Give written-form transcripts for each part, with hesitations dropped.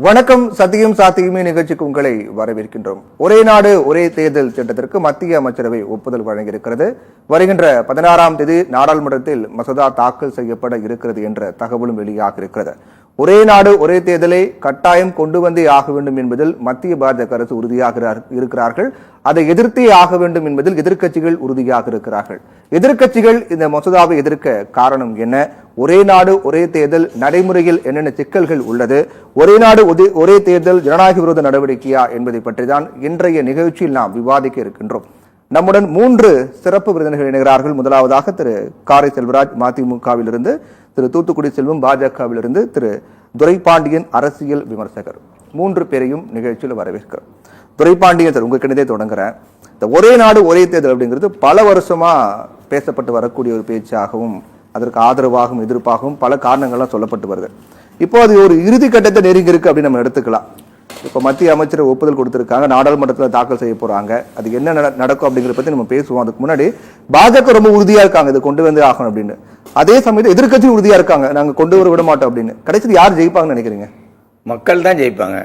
வணக்கம். சத்தியம் சாத்தியமே நிகழ்ச்சிக்கு உங்களை வரவேற்கின்றோம். ஒரே நாடு ஒரே தேர்தல் திட்டத்திற்கு மத்திய அமைச்சரவை ஒப்புதல் வழங்கியிருக்கிறது. வருகின்ற 16ஆம் தேதி நாடாளுமன்றத்தில் மசோதா தாக்கல் செய்யப்பட இருக்கிறது என்ற தகவலும் வெளியாக இருக்கிறது. ஒரே நாடு ஒரே தேர்தலை கட்டாயம் கொண்டு வந்தே ஆக வேண்டும் என்பதில் மத்திய பாஜக அரசு உறுதியாக இருக்கிறார்கள். அதை எதிர்த்தே ஆக வேண்டும் என்பதில் எதிர்க்கட்சிகள் உறுதியாக இருக்கிறார்கள். எதிர்க்கட்சிகள் இந்த மசோதாவை எதிர்க்க காரணம் என்ன? ஒரே நாடு ஒரே தேர்தல் நடைமுறையில் என்னென்ன சிக்கல்கள் உள்ளது? ஒரே நாடு ஒரே தேர்தல் ஜனநாயக விரோத நடவடிக்கையா என்பதை பற்றிதான் இன்றைய நிகழ்ச்சியில் நாம் விவாதிக்க இருக்கின்றோம். நம்முடன் 3 சிறப்பு விருந்தினர்கள் இணைகிறார்கள். முதலாவதாக திரு காரை செல்வராஜ் மதிமுகவிலிருந்து, திரு தூத்துக்குடி செல்வம் பாஜகவிலிருந்து, திரு துரைபாண்டியன் அரசியல் விமர்சகர். 3 பேரையும் நிகழ்ச்சியில் வரவேற்கிறோம். துரைபாண்டியன் சார், உங்ககிட்டே தொடங்குறேன். இந்த ஒரே நாடு ஒரே தேர்தல் அப்படிங்கிறது பல வருஷமா பேசப்பட்டு வரக்கூடிய ஒரு பேச்சாகவும் அதற்கு ஆதரவாகவும் எதிர்ப்பாகவும் பல காரணங்கள்லாம் சொல்லப்பட்டு வருது. இப்போ அது ஒரு இறுதி கட்டத்தை நெருங்கி இருக்கு அப்படின்னு நம்ம எடுத்துக்கலாம். இப்போ மத்திய அமைச்சர் ஒப்புதல் கொடுத்திருக்காங்க, நாடாளுமன்றத்தில் தாக்கல் செய்ய போறாங்க. அது என்ன நடக்கும் அப்படிங்கிறத பத்தி நம்ம பேசுவோம். அதுக்கு முன்னாடி பாஜக ரொம்ப உறுதியா இருக்காங்க, இதை கொண்டு வந்து ஆகணும் அப்படின்னு. அதே சமயத்தில் எதிர்க்கட்சி உறுதியா இருக்காங்க, நாங்க கொண்டு வர விட மாட்டோம் அப்படின்னு. கடைசியில் யார் ஜெயிப்பாங்கன்னு நினைக்கிறீங்க? மக்கள் தான் ஜெயிப்பாங்க,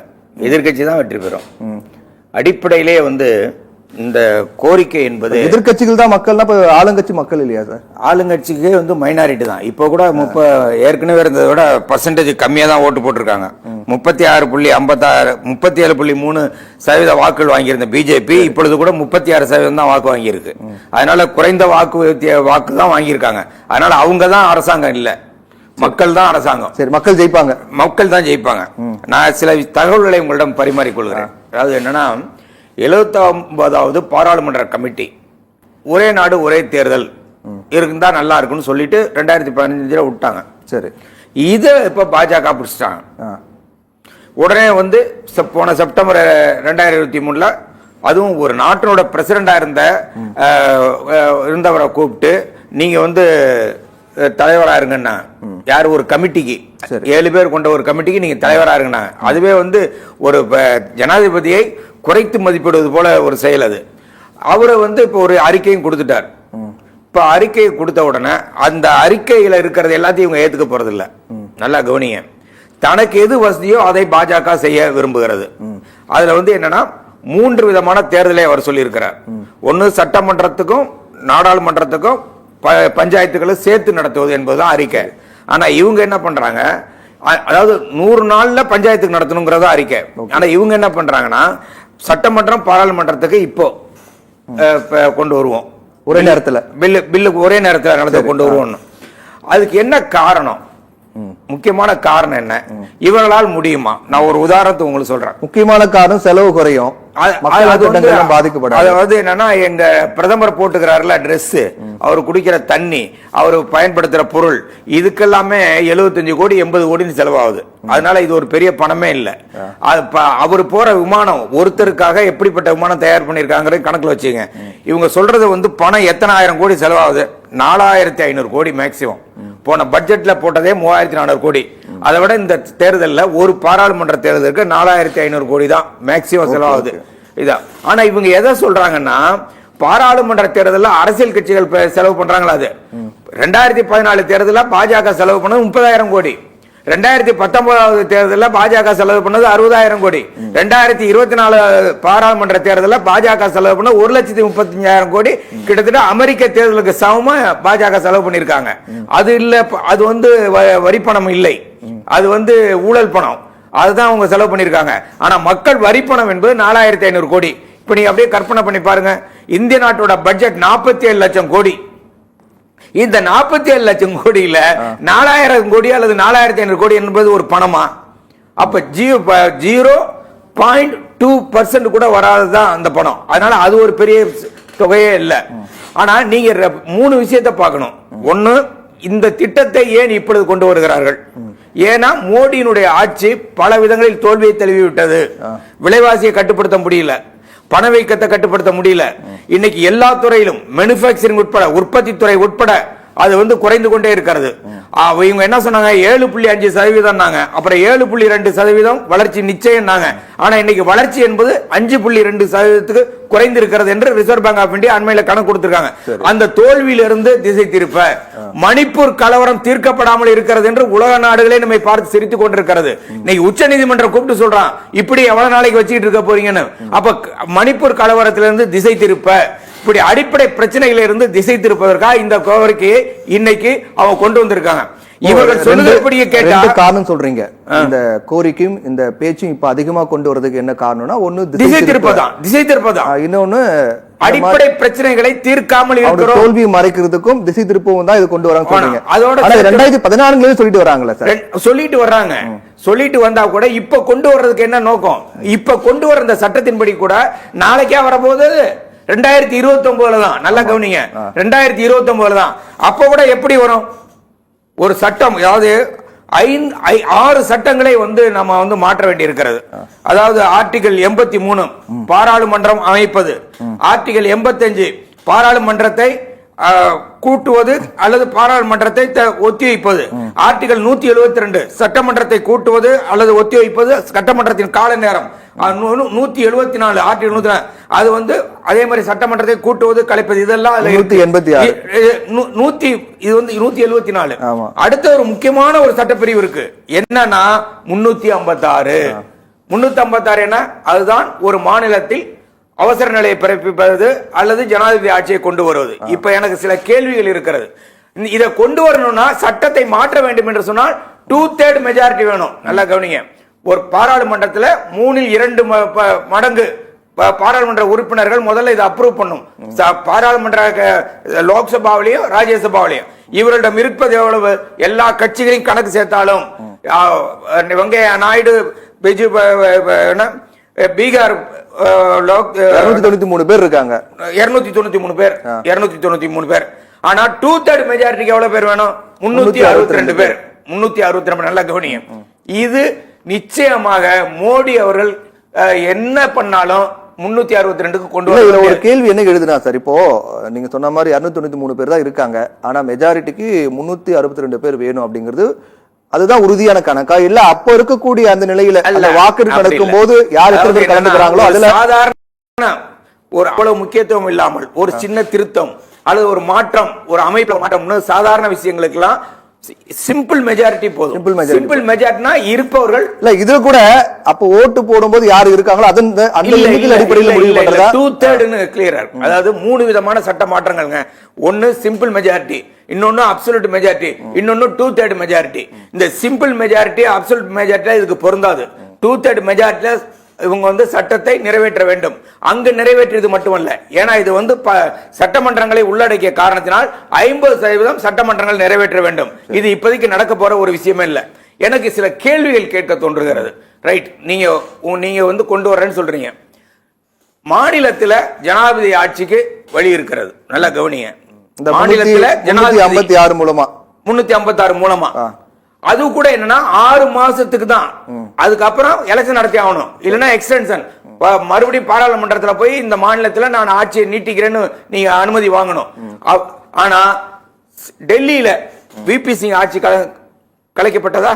எதிர்க்கட்சி தான் வெற்றி பெறும். அடிப்படையிலே இந்த கோரிக்கை என்பது எதிர்கட்சிகள் தான் மக்கள்னா ஆளுங்கட்சி மக்கள் இல்லையா சார்? ஆளுங்கட்சிக்கே மைனாரிட்டி தான். இப்போ கூட ஏற்கனவே இருந்ததை விட பர்சன்டேஜ் கம்மியா தான் ஓட்டு போட்டிருக்காங்க. 37.3% வாக்குகள் வாங்கியிருந்த பிஜேபி இப்பொழுது கூட 36% தான் வாக்கு வாங்கியிருக்கு. அதனால குறைந்த வாக்கு தான் வாங்கியிருக்காங்க. அதனால அவங்க தான் அரசாங்கம் இல்ல, மக்கள் தான் அரசாங்கம். சரி, மக்கள் ஜெயிப்பாங்க, மக்கள் தான் ஜெயிப்பாங்க. நான் சில தகவல்களை உங்களிடம் பரிமாறிக்கொள்கிறேன். அதாவது என்னன்னா, 79வது பாராளுமன்ற கமிட்டி ஒரே நாடு ஒரே தேர்தல் இருந்தா நல்லா இருக்குன்னு சொல்லிட்டு 2015 விட்டாங்க. சரி, இத இப்ப பாஜக பிடிச்சிட்டாங்க. உடனே போன செப்டம்பர் 2023 அதுவும் ஒரு நாட்டினோட பிரசிடண்டா இருந்தவரை கூப்பிட்டு நீங்க தலைவரா இருங்கன்னா, யார் ஒரு கமிட்டிக்கு 7 பேர் கொண்ட ஒரு கமிட்டிக்கு நீங்க தலைவரா இருங்கன்னா, அதுவே ஒரு ஜனாதிபதியை குறைத்து மதிப்பிடுவது போல ஒரு செயல். அது அவரை இப்ப ஒரு அறிக்கையும் கொடுத்துட்டார். இப்ப அறிக்கையை கொடுத்த உடனே அந்த அறிக்கையில இருக்கிறது எல்லாத்தையும் இவங்க ஏத்துக்க போறது இல்ல. நல்லா கவனிங்க. தனக்கு எது வசதியோ அதை பாஜக செய்ய விரும்புகிறது. அதுல என்னன்னா 3 விதமான தேர்தலை அவர் சொல்லி இருக்கிறார். ஒன்னு சட்டமன்றத்துக்கும் நாடாளுமன்றத்துக்கும் பஞ்சாயத்துக்களை சேர்த்து நடத்துவது என்பதுதான் அறிக்கை. ஆனா இவங்க என்ன பண்றாங்க, அதாவது 100 நாள்ல பஞ்சாயத்துக்கு நடத்தணுங்கிறதா அறிக்கை. ஆனா இவங்க என்ன பண்றாங்கன்னா, சட்டமன்றம் பாராளுமன்றத்துக்கு இப்போ கொண்டு வருவோம், ஒரே நேரத்தில் பில்லுக்கு ஒரே நேரத்தில் நடத்த கொண்டு வருவோம். அதுக்கு என்ன காரணம்? முக்கியமான காரணம் என்ன? இவர்களால் முடியுமா? நான் ஒரு உதாரணத்தை உங்களுக்கு சொல்றேன். முக்கியமான காரணம் செலவு குறையும், அதாவது என்னன்னா, எங்க பிரதமர் போட்டுக்கிறாருல ட்ரெஸ், அவர் குடிக்கிற தண்ணி, அவர் பயன்படுத்துற பொருள், இதுக்கெல்லாமே 75 கோடி 80 கோடி செலவாகுது. அதனால இது ஒரு பெரிய பணமே இல்ல. அவர் போற விமானம், ஒருத்தருக்காக எப்படிப்பட்ட விமானம் தயார் பண்ணிருக்காங்க கணக்குல வச்சுங்க. இவங்க சொல்றது பணம் எத்தனை ஆயிரம் கோடி செலவாகுது? 4500 கோடி மேக்சிமம். போன பட்ஜெட்ல போட்டதே 3400 கோடி. அதை விட இந்த தேர்தலில் ஒரு பாராளுமன்ற தேர்தலுக்கு 4500 கோடி தான் மேக்சிமம் செலவாகுது. இதான். ஆனா இவங்க எதை சொல்றாங்கன்னா, பாராளுமன்ற தேர்தலில் அரசியல் கட்சிகள் செலவு பண்றாங்களா? அது 2014 தேர்தலில் பாஜக செலவு பண்ணது 30,000 கோடி. 2019 தேர்தலில் பாஜக செலவு பண்ணது 60,000 கோடி. 2024 பாராளுமன்ற தேர்தலில் பாஜக செலவு பண்ணது 1,35,000 கோடி. கிட்டத்தட்ட அமெரிக்க தேர்தலுக்கு சமமா பாஜக செலவு பண்ணிருக்காங்க. அது இல்ல, அது வரி பணம் இல்லை, அது ஊழல் பணம். அதுதான் அவங்க செலவு பண்ணிருக்காங்க. ஆனா மக்கள் வரி பணம் என்பது 4500 கோடி. இப்ப நீங்க அப்படியே கற்பனை பண்ணி பாருங்க, இந்திய நாட்டோட பட்ஜெட் 47 லட்சம் கோடி. இந்த 47 லட்சம் கோடியில 4000 கோடி அல்லது 4500 கோடி என்பது ஒரு பணமா? அப்ப 0.2% கூட வராதுதான் அந்த பணம். அதனால அது ஒரு பெரிய தொகையே இல்லை. ஆனா நீங்க 3 விஷயத்தை பார்க்கணும். ஒன்னு, இந்த திட்டத்தை ஏன் இப்பொழுது கொண்டு வருகிறார்கள்? ஏன்னா மோடியினுடைய ஆட்சி பல விதங்களில் தோல்வியை தழுவி விட்டது. விலைவாசியை கட்டுப்படுத்த முடியல, பணவீக்கத்தை கட்டுப்படுத்த முடியல. இன்னைக்கு எல்லா துறையிலும், மேனுபேக்சரிங் உட்பட, உற்பத்தி துறை உட்பட அது வந்து குறைந்து கொண்டே இருக்கிறது. இவங்க என்ன சொன்னாங்க, 7.5%, அப்புறம் 7.2% வளர்ச்சி நிச்சயம். ஆனா இன்னைக்கு வளர்ச்சி என்பது 5.2% குறைந்து இருக்கிறது என்று ரிசர்வ் பேங்க் ஆஃப் இந்தியா அண்மையில கணக்கு கொடுத்திருக்காங்க. அந்த தோல்வியிலிருந்து திசை திருப்ப மணிப்பூர் கலவரம் தீர்க்கப்படாமல் இருக்கிறது என்று உலக நாடுகளே நம்மை பார்த்து சிரித்துக் கொண்டிருக்கிறது. இன்னைக்கு உச்ச நீதிமன்றம் கூப்பிட்டு சொல்றான், இப்படி எவ்வளவு நாளைக்கு வச்சுக்கிட்டு இருக்க போறீங்கன்னு. அப்ப மணிப்பூர் கலவரத்திலிருந்து திசை திருப்ப, இப்படி அடிப்படை பிரச்சனைகளை இருந்து திசை திருப்பதற்காக இந்த கோரிக்கையை இன்னைக்கு அவங்க கொண்டு வந்திருக்காங்க. இவர்கள் சொல்லுதற்படியே கேட்டா காரணம் சொல்றீங்க, இந்த கோரிக்கையும் இந்த பேச்சும் இப்ப அதிகமா கொண்டு வரதுக்கு என்ன காரணம்னா, ஒன்னு திசை திருப்பதான், இன்னொன்னு அடிப்படை பிரச்சனைகளை தீர்க்காமல் இருக்கிறோம், தோல்வியை மறைக்கிறதுக்கும் திசை திருப்பவும் தான் இது கொண்டு வராங்க சொல்றீங்க. அதோட 2014 சொல்லிட்டு வராங்களா சார்? சொல்லிட்டு வர்றாங்க. சொல்லிட்டு வந்தா கூட இப்ப கொண்டு வர்றதுக்கு என்ன நோக்கம்? இப்ப கொண்டு வர இந்த சட்டத்தின்படி கூட நாளைக்கே வரப்போகுது 2029 தான். நல்லா கவனிங்க, 2029 தான். அப்ப கூட எப்படி வரும் ஒரு சட்டம்? அதாவது 6 சட்டங்களை வந்து நம்ம வந்து மாற்ற வேண்டி இருக்கிறது. அதாவது ஆர்டிகல் 83 பாராளுமன்றம் அமைப்பது, ஆர்டிகல் 85 பாராளுமன்றத்தை கூட்டுவது அல்லது பாராளுமன்றத்தை ஒத்திவைப்பது, ஆர்டிகல் 172 சட்டமன்றத்தை கூட்டுவது அல்லது ஒத்திவைப்பது, சட்டமன்றத்தின் கால நேரம் 174 ஆர்டிகல் 100 அது வந்து அதே மாதிரி சட்டமன்றத்தை கூட்டுவது கலைப்பது, இதெல்லாம் 174. அடுத்த ஒரு முக்கியமான ஒரு சட்டப்பிரிவு இருக்கு, என்னன்னா 356 என்ன, அதுதான் ஒரு மாநிலத்தில் அவசர நிலையை பிறப்பிப்பது அல்லது ஜனாதிபதி ஆட்சியை கொண்டு வருவது. இப்ப எனக்கு சில கேள்விகள் இருக்கிறது. இதை கொண்டு வரணும்னா சட்டத்தை மாற்ற வேண்டும் என்று சொன்னால் 2/3 மெஜாரிட்டி வேணும். நல்லா கவனிங்க, ஒரு பாராளுமன்றத்தில் 3/2 மடங்கு பாராளுமன்ற உறுப்பினர்கள் முதல்ல இதை அப்ரூவ் பண்ணும். பாராளுமன்ற லோக்சபாவிலையும் ராஜ்யசபாவிலையும் இவர்களிடம் இருப்பது எவ்வளவு? எல்லா கட்சிகளையும் கணக்கு சேர்த்தாலும் வெங்கையா நாயுடு, பீகார் 293 பேர் இருக்காங்க. 293 பேர். ஆனா 2/3 மெஜாரிட்டிக்கு எவ்வளவு பேர் வேணும்? 362 பேர். 362. நல்லா கவனிங்க, இது நிச்சயமாக மோடி அவர்கள் என்ன பண்ணாலும் 362க்கு கொண்டு வர. ஒரு கேள்வி என்ன எழுதுனா சார், இப்போ நீங்க சொன்ன மாதிரி 293 பேர் தான் இருக்காங்க, ஆனா மெஜாரிட்டிக்கு 362 பேர் வேணும் அப்படிங்கிறது அதுதான் உறுதியான கணக்கா? இல்ல அப்ப இருக்கக்கூடிய அந்த நிலையில அந்த வாக்கு நடக்கும் போது யார் எத்தனை பேர் கலந்துக்கிறாங்களோ அதுல சாதாரண ஒரு அவ்வளவு முக்கியத்துவம் இல்லாமல் ஒரு சின்ன திருத்தம் அல்லது ஒரு மாற்றம், ஒரு அமைப்பு மாற்றம்னு சாதாரண விஷயங்களுக்கு எல்லாம் சிம்பிள் மெஜாரிட்டி போதும். சிம்பிள் மெஜாரிட்டினா இருப்பவர்கள் இல்ல, இதுல கூட அப்ப ஓட்டு போடும்போது யாரு இருக்காங்களோ அந்த அடிப்படையில் முடிவு பண்றதா? 2/3 கிளியரா. அதாவது 3 விதமான சட்ட மாற்றங்கள்ங்க. ஒன்னு சிம்பிள் மெஜாரிட்டி, இன்னொன்னு அப்சல்யூட் மெஜாரிட்டி, இன்னொன்னு 2/3 மெஜாரிட்டி. இந்த சிம்பிள் மெஜாரிட்டி அப்சல்யூட் மெஜாரிட்டி இதுக்கு பொருந்தாது. 2/3 மெஜாரிட்டில இவங்க வந்து சட்டத்தை நிறைவேற்ற வேண்டும். அங்கு நிறைவேற்றியது மட்டுமல்ல, ஏன்னா இது வந்து சட்டமன்றங்களை உள்ளடக்கிய காரணத்தினால் 50% சட்டமன்றங்கள் நிறைவேற்ற வேண்டும். இது இப்போதைக்கு நடக்க போற ஒரு விஷயமே இல்லை. எனக்கு சில கேள்விகள் கேட்க தோன்றுகிறது. ரைட், நீங்க வந்து கொண்டு வரேன்னு சொல்றீங்க. மாநிலத்தில் ஜனாதிபதி ஆட்சிக்கு வழி இருக்கிறது. நல்லா கவனிங்க, மாநிலத்தில் ஜனாதிபதி 356 மூலமா அது கூட என்னன்னா 6 மாசத்துக்கு தான். அதுக்கப்புறம் எலெக்ஷன் நடத்தி ஆகணும், இல்லைன்னா எக்ஸ்டென்ஷன். மறுபடியும் பாராளுமன்றத்தில் போய் இந்த மாநிலத்தில் நான் ஆட்சியை நீட்டிக்கிறேன்னு நீங்க அனுமதி வாங்கணும். ஆனா டெல்லியில விபி சிங் ஆட்சி கலைக்கப்பட்டதா?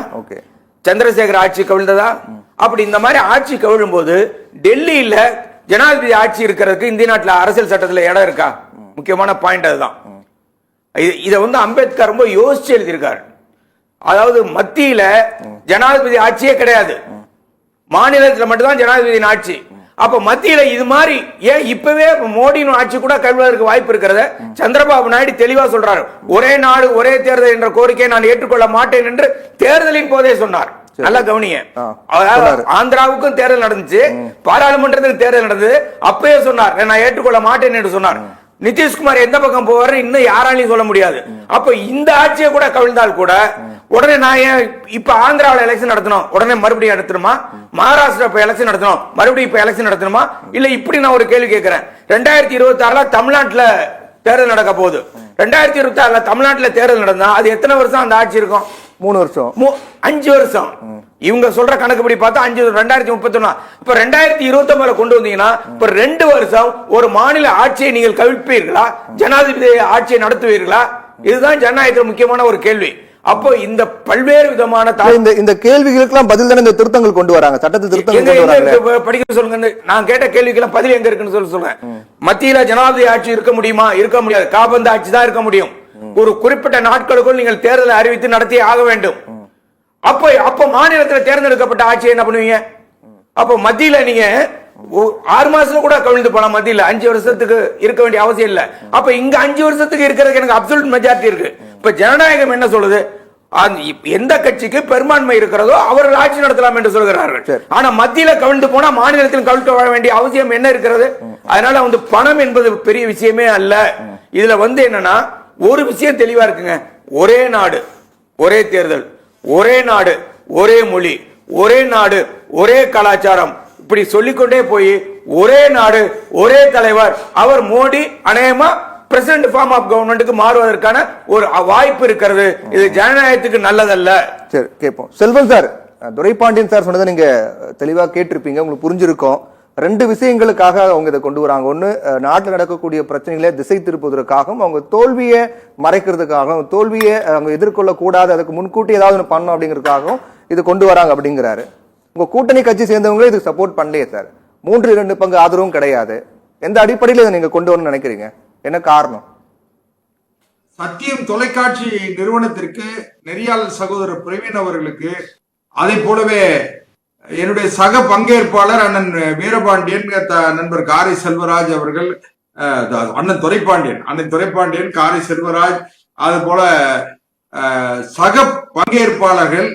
சந்திரசேகர் ஆட்சி கவிழ்ந்ததா? அப்படி இந்த மாதிரி ஆட்சி கவிழும் போது டெல்லியில ஜனாதிபதி ஆட்சி இருக்கிறதுக்கு இந்திய நாட்டில் அரசியல் சட்டத்தில் இடம் இருக்கா? முக்கியமான பாயிண்ட் அதுதான். இதை வந்து அம்பேத்கர் ரொம்ப யோசிச்சு எழுதியிருக்காரு. அதாவது மத்தியில ஜனாதிபதி ஆட்சியே கிடையாது, மாநிலத்தில் மட்டும்தான் ஜனாதிபதியின் ஆட்சி. அப்ப மத்தியில இது மாதிரி ஏன் இப்பவே மோடியின் ஆட்சி கூட கவிழ்வதற்கு வாய்ப்பு இருக்கிறத சந்திரபாபு நாயுடு தெளிவா சொல்றாரு. ஒரே நாடு ஒரே தேர்தல் என்ற கோரிக்கையை நான் ஏற்றுக்கொள்ள மாட்டேன் என்று தேர்தலின் போதே சொன்னார். நல்லா கவனிங்க, ஆந்திராவுக்கும் தேர்தல் நடந்துச்சு, பாராளுமன்றத்துக்கு தேர்தல் நடந்தது, அப்பயே சொன்னார் நான் ஏற்றுக்கொள்ள மாட்டேன் என்று சொன்னார். நிதிஷ்குமார் எந்த பக்கம் போவாரு இன்னும் யாராலையும் சொல்ல முடியாது. அப்ப இந்த ஆட்சியை கூட கவிழ்ந்தால் கூட உடனே நான் இப்ப ஆந்திராவில் எலெக்ஷன் நடத்தணும், உடனே மறுபடியும் நடத்தணுமா? மகாராஷ்டிரா இப்ப எலெக்ஷன் நடத்தணும், மறுபடியும் இப்ப எலெக்ஷன் நடத்தணுமா? இல்ல இப்படி நான் ஒரு கேள்வி கேட்கிறேன். 2026 தமிழ்நாட்டுல தேர்தல் நடக்க போகுது. 2026 தமிழ்நாட்டுல தேர்தல் நடந்தா அது எத்தனை வருஷம் அந்த ஆட்சி இருக்கும்? 3 வருஷம், 5 வருஷம். இவங்க சொல்ற கணக்குப்படி பார்த்தா 2031. இப்ப 2029 கொண்டு வந்தீங்கன்னா இப்ப 2 வருஷம் ஒரு மாநில ஆட்சியை நீங்கள் கவிழ்ப்பீர்களா? ஜனாதிபதி ஆட்சியை நடத்துவீர்களா? இதுதான் ஜனநாயகத்தில் முக்கியமான ஒரு கேள்வி. அப்போ இந்த பல்வேறு விதமான இந்த கேள்விகளுக்கெல்லாம் பதில் தானே இந்த திருத்தங்கள் கொண்டு வராங்க, சட்டத்தில் திருத்தங்கள் கொண்டு வராங்க. படிக்க சொல்லுங்க. நான் கேட்ட கேள்விக்கெல்லாம் பதில் எங்க இருக்குன்னு சொல்லுங்க. மத்தியில ஜனாதிபதி ஆட்சி இருக்க முடியுமா? இருக்க முடியாது. காபந்து ஆட்சி தான் இருக்க முடியும். ஒரு குறிப்பிட்ட நாட்களுக்குள் நீங்கள் தேர்தலை அறிவித்து நடத்தி ஆக வேண்டும். அப்போ மாநிலத்தில் தேர்ந்தெடுக்கப்பட்ட ஆட்சியை என்ன பண்ணுவீங்க? அப்போ மத்தியில நீங்க 6 மாசத்துல கூட கவிழ்ந்து போலாம். மத்தியில 5 வருஷத்துக்கு இருக்க வேண்டிய அவசியம் இல்ல. அப்ப இங்க 5 வருஷத்துக்கு இருக்கிறதுக்கு எனக்கு அப்சல்யூட் மெஜாரிட்டி இருக்கு. இப்ப ஜனநாயகம் என்ன சொல்லுது? எந்த கட்சிக்கு பெரும்பான்மை இருக்கிறதோ அவர்கள் ஆட்சி நடத்தலாம் என்று சொல்கிறார்கள். ஆனா மத்தியில கவிழ்ந்து போனா மாநிலத்தில் கவிழ்க்க வேண்டிய அவசியம் என்ன இருக்கிறது? அதனால பணம் என்பது பெரிய விஷயமே அல்ல. இதுல என்னன்னா ஒரு விஷயம் தெளிவா இருக்குங்க. ஒரே நாடு ஒரே தேர்தல், ஒரே நாடு ஒரே மொழி, ஒரே நாடு ஒரே கலாச்சாரம், இப்படி சொல்லிக்கொண்டே போய் ஒரே நாடு ஒரே தலைவர், அவர் மோடி அநேகமா பிரசிடென்ட் ஃபார்ம் ஆஃப் கவர்மெண்ட்டுக்கு மாறுவதற்கான ஒரு வாய்ப்பு இருக்கிறது. இது ஜனநாயகத்துக்கு நல்லதல்ல. சரி, கேட்போம். செல்வன் சார், துரைபாண்டியன் சார் சொன்னதை நீங்க தெளிவா கேட்டிருப்பீங்க, உங்களுக்கு புரிஞ்சிருக்கும். 2 விஷயங்களுக்காக அவங்க இதை கொண்டு வராங்க. ஒண்ணு, நாட்டில் நடக்கக்கூடிய பிரச்சனைகளை திசை திருப்புவதற்காகவும், அவங்க தோல்வியை மறைக்கிறதுக்காகவும், தோல்வியை அவங்க எதிர்கொள்ள கூடாது, அதுக்கு முன்கூட்டி ஏதாவது ஒன்று பண்ணணும் அப்படிங்கிறதுக்காகவும் இது கொண்டு வராங்க அப்படிங்கிறாரு. உங்க கூட்டணி கட்சி சேர்ந்தவங்களே இதுக்கு சப்போர்ட் பண்ணலையே சார். 3/2 பங்கு ஆதரவும் கிடையாது. எந்த அடிப்படையில் இதை நீங்க கொண்டு வரணும்னு நினைக்கிறீங்க? என்ன காரணம்? சத்தியம் தொலைக்காட்சி நிறுவனத்திற்கு, நெறியாளர் சகோதரர் பிரவீன் அவர்களுக்கு, அதை போலவே என்னுடைய சக பங்கேற்பாளர் அண்ணன் வீரபாண்டியன், நண்பர் காரை செல்வராஜ் அவர்கள், அண்ணன் துரைப்பாண்டியன், காரை செல்வராஜ், அது போல சக பங்கேற்பாளர்கள்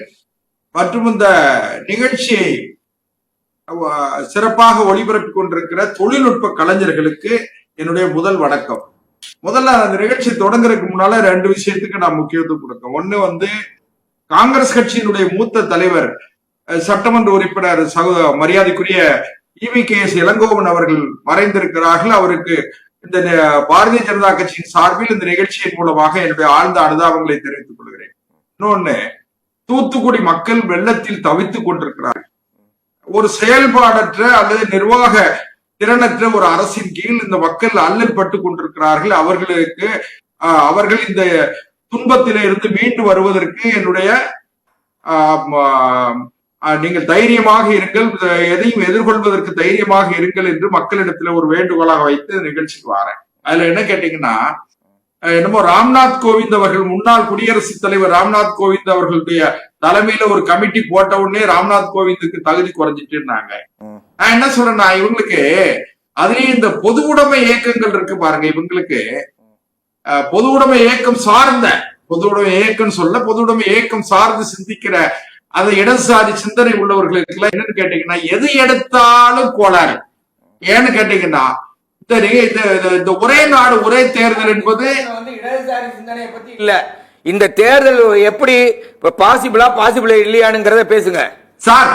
மற்றும் இந்த நிகழ்ச்சியை சிறப்பாக ஒளிபரப்பிக் கொண்டிருக்கிற தொழில்நுட்ப கலைஞர்களுக்கு என்னுடைய முதல் வணக்கம். முதல்ல அந்த நிகழ்ச்சி தொடங்குறதுக்கு முன்னால 2 விஷயத்துக்கு நான் முக்கியத்துவம் கொடுக்கேன். ஒண்ணு காங்கிரஸ் கட்சியினுடைய மூத்த தலைவர், சட்டமன்ற உறுப்பினர் மரியாதைக்குரிய EVKS இளங்கோவன் அவர்கள் மறைந்திருக்கிறார்கள். அவருக்கு இந்த பாரதிய ஜனதா கட்சியின் சார்பில் இந்த நிகழ்ச்சியின் மூலமாக என்னுடைய ஆழ்ந்த அனுதாபங்களை தெரிவித்துக் கொள்கிறேன். இன்னொன்னு, தூத்துக்குடி மக்கள் வெள்ளத்தில் தவித்துக் கொண்டிருக்கிறார்கள். ஒரு செயல்பாடற்ற அல்லது நிர்வாக திறனற்ற ஒரு அரசின் கீழ் இந்த மக்கள் அல்லல் பட்டு கொண்டிருக்கிறார்கள். அவர்கள் இந்த துன்பத்திலே இருந்து மீண்டு வருவதற்கு என்னுடைய நீங்கள் தைரியமாக இருங்கள், எதையும் எதிர்கொள்வதற்கு தைரியமாக இருங்கள் என்று மக்களிடத்துல ஒரு வேண்டுகோளாக வைத்து நிகழ்ச்சிக்கு வரேன். அதுல என்ன கேட்டீங்கன்னா, என்னமோ ராம்நாத் கோவிந்த் அவர்கள், முன்னாள் குடியரசுத் தலைவர் ராம்நாத் கோவிந்த் அவர்களுடைய தலைமையில ஒரு கமிட்டி போட்ட உடனே ராம்நாத் கோவிந்துக்கு தகுதி குறைஞ்சிட்டுனாங்க. நான் என்ன சொல்றேன்னா, இவங்களுக்கு அதுலயும் இந்த பொது உடைமை இயக்கங்கள் இருக்கு பாருங்க, இவங்களுக்கு பொது உடைமை இயக்கம் சார்ந்த, பொது உடைமை இயக்கம் சார்ந்து சிந்திக்கிற அந்த இடதுசாரி சிந்தனை உள்ளவர்களுக்கு எல்லாம் என்னன்னு கேட்டீங்கன்னா, எது எடுத்தாலும் கோளாறு. ஏன்னு கேட்டீங்கன்னா, இந்த ஒரே நாடு ஒரே தேர்தல் என்பது இடதுசாரி சிந்தனையை பத்தி இல்ல. இந்த தேர்தல் எப்படி பாசிபிளா இல்லையானுங்கிறத பேசுங்க சார்.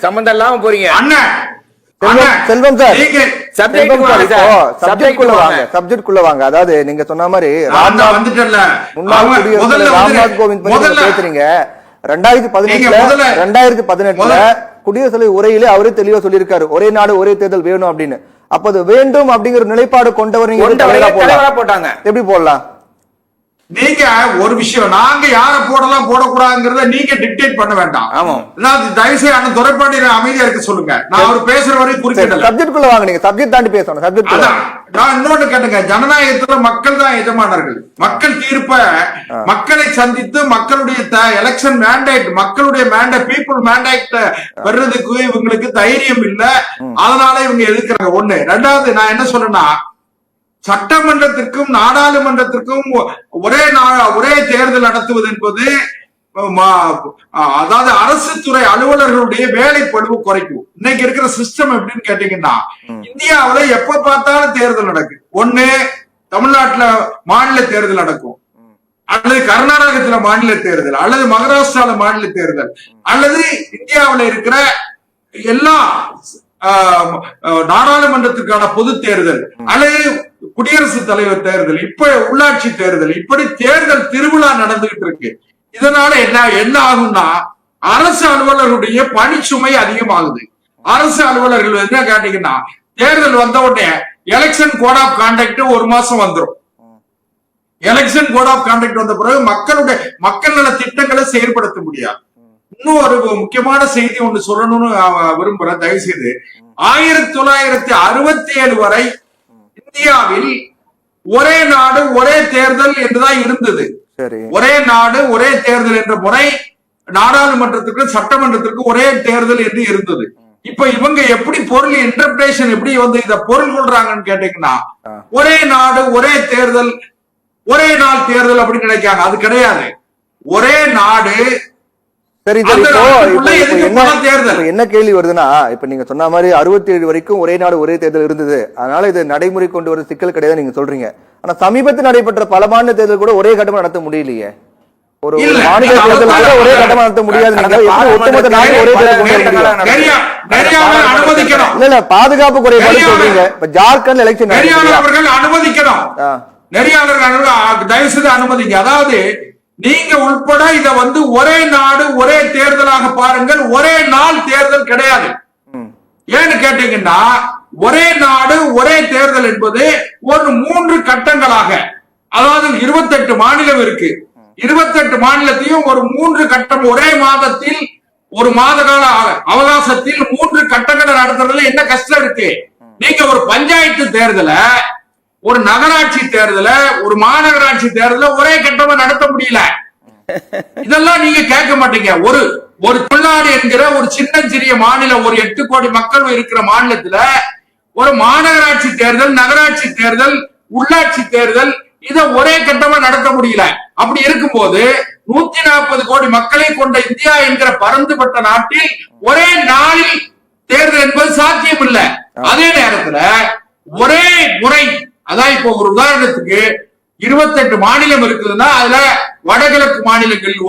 சம்பந்தம் இல்லாம போறீங்க. செல்வம் சார், சப்ஜெக்ட் வாங்க. அதாவது நீங்க சொன்ன மாதிரி முன்னாள் குடியரசு ராம்நாத் கோவிந்த் பத்தி பேசுறீங்க. 2018 குடியரசு உரையிலே அவரே தெளிவா சொல்லியிருக்காரு, ஒரே நாடு ஒரே தேர்தல் வேணும் அப்படின்னு. அப்ப அது வேண்டும் அப்படிங்கிற நிலைப்பாடு கொண்டவர் நீங்க போட்டாங்க, எப்படி போடலாம்? நீங்க ஒரு விஷயம், நாங்க யார போடலாம் போடக்கூடாதுங்கிறத நீங்க டிக்டேட் பண்ண வேண்டாம். தயவுசெய்து அண்ணன் துரைப்பாண்டியன் அமைதியா இருக்க சொல்லுங்க. நான் அவர் பேசுற வரைக்கும் குறிப்பிடல. சப்ஜெக்ட் குள்ள வாங்க, நீங்க சப்ஜெக்ட் தாண்டி பேசணும். சப்ஜெக்ட் நான் இன்னொன்னு கேட்டுங்க, ஜனநாயகத்துல மக்கள் தான் எஜமானர்கள். மக்கள் தீர்ப்ப மக்களை சந்தித்து மக்களுடைய எலெக்ஷன் மேண்டேட், மக்களுடைய பீப்புள் மேண்டேட் வர்றதுக்கு இவங்களுக்கு தைரியம் இல்ல. அதனால இவங்க எதிர்க்கிறாங்க. ஒண்ணு. ரெண்டாவது, நான் என்ன சொல்றேன்னா, சட்டமன்றத்திற்கும் நாடாளுமன்றத்திற்கும் ஒரே தேர்தல் நடத்துவது என்பது, அதாவது அரசு துறை அலுவலர்களுடைய வேலை பளுவு குறைக்கும். இன்னைக்கு இருக்கிற சிஸ்டம் எப்படின்னு கேட்டீங்கன்னா, இந்தியாவில எப்ப பார்த்தாலும் தேர்தல் நடக்குது. ஒண்ணு தமிழ்நாட்டுல மாநில தேர்தல் நடக்கும், அல்லது கர்நாடகத்துல மாநில தேர்தல், அல்லது மகாராஷ்டிரால மாநில தேர்தல், அல்லது இந்தியாவில இருக்கிற எல்லா நாடாளுமன்றத்திற்கான பொது தேர்தல், அல்லது குடியரசுத் தலைவர் தேர்தல், இப்ப உள்ளாட்சி தேர்தல், இப்படி தேர்தல் திருவிழா நடந்துகிட்டு இருக்கு. இதனால என்ன ஆகும்னா, அரசு அலுவலர்களுடைய பணிச்சுமை அதிகமாகுது. அரசு அலுவலர்கள் என்ன கேட்டீங்கன்னா, தேர்தல் வந்த உடனே எலெக்ஷன் கோட் ஆஃப் கான்டக்ட் 1 மாசம் வந்துடும். எலெக்ஷன் கோட் ஆஃப் கான்டக்ட் வந்த பிறகு மக்கள் நல திட்டங்களை செயல்படுத்த முடியாது. இன்னும் ஒரு முக்கியமான செய்தி ஒன்று சொல்லணும்னு விரும்புறேன். தயவு செய்து 1967 வரை இந்தியாவில் ஒரே நாடு ஒரே தேர்தல் என்றுதான் இருந்தது. ஒரே நாடு ஒரே தேர்தல் என்ற முறை நாடாளுமன்றத்திற்கு சட்டமன்றத்திற்கு ஒரே தேர்தல் என்று இருந்தது. இப்ப இவங்க எப்படி பொருள் இன்டர்பிரேஷன் எப்படி வந்து இத பொருள் கொள்றாங்கன்னு கேட்டீங்கன்னா, ஒரே நாடு ஒரே தேர்தல் ஒரே நாள் தேர்தல் அப்படின்னு நினைக்காங்க. அது கிடையாது. ஒரே நாடு. சரி, என்ன கேள்வி வருதுன்னா, இப்ப நீங்க சொன்ன மாதிரி 67 வரைக்கும் ஒரே நாடு ஒரே தேர்தல் இருந்தது, அதனால இது நடைமுறை கொண்டு வர சிக்கல் கிடையாது நீங்க சொல்றீங்க. ஆனா சமீபத்தில் நடைபெற்ற பல மாநில தேர்தல் கூட ஒரே கட்டமா நடத்த முடியலையே. ஒரு மாநில தேர்தல் கூட ஒரே கட்டமா நடத்த முடியாது. ஒட்டுமொத்த நாடு ஒரே தேர்தல் இல்ல பாதுகாப்பு குறைபாடு சொல்றீங்க. இப்ப ஜார்க்கண்ட் எலெக்ஷன் அனுமதிக்கணும், நெறியாளர்கள் தயவு செய்து அனுமதிங்க. அதாவது நீங்க உட்பட இத வந்து ஒரே நாடு ஒரே தேர்தலாக பாருங்கள். ஒரே நாள் தேர்தல் கிடையாது. ஏன்னு கேட்டீங்கன்னா, ஒரே நாடு ஒரே தேர்தல் என்பது ஒரு 3 கட்டங்களாக, அதாவது 28 மாநிலம் இருக்கு. 28 மாநிலத்தையும் ஒரு 3 கட்டம் ஒரே மாதத்தில் ஒரு மாத கால அவகாசத்தில் 3 கட்டங்களை நடத்துறதுல என்ன கஷ்டம் இருக்கு? நீங்க ஒரு பஞ்சாயத்து தேர்தல, ஒரு நகராட்சி தேர்தல, ஒரு மாநகராட்சி தேர்தல ஒரே கட்டமா நடத்த முடியல. இதெல்லாம் நீங்க கேட்க மாட்டீங்க. ஒரு தமிழ்நாடு என்கிற ஒரு சிறிய மாநிலம், ஒரு 8 கோடி மக்கள் இருக்கிற மாநிலத்துல ஒரு மாநகராட்சி தேர்தல், நகராட்சி தேர்தல், உள்ளாட்சி தேர்தல் இத ஒரே கட்டமா நடத்த முடியல. அப்படி இருக்கும்போது 140 கோடி மக்களை கொண்ட இந்தியா என்கிற பரந்துபட்ட நாட்டில் ஒரே நாளில் தேர்தல் என்பது சாத்தியம் இல்லை. அதே நேரத்துல ஒரே முறை, அதான் இப்போ ஒரு உதாரணத்துக்கு 28 மாநிலம் இருக்குதுன்னா அதுல வடகிழக்கு மாநிலங்களில்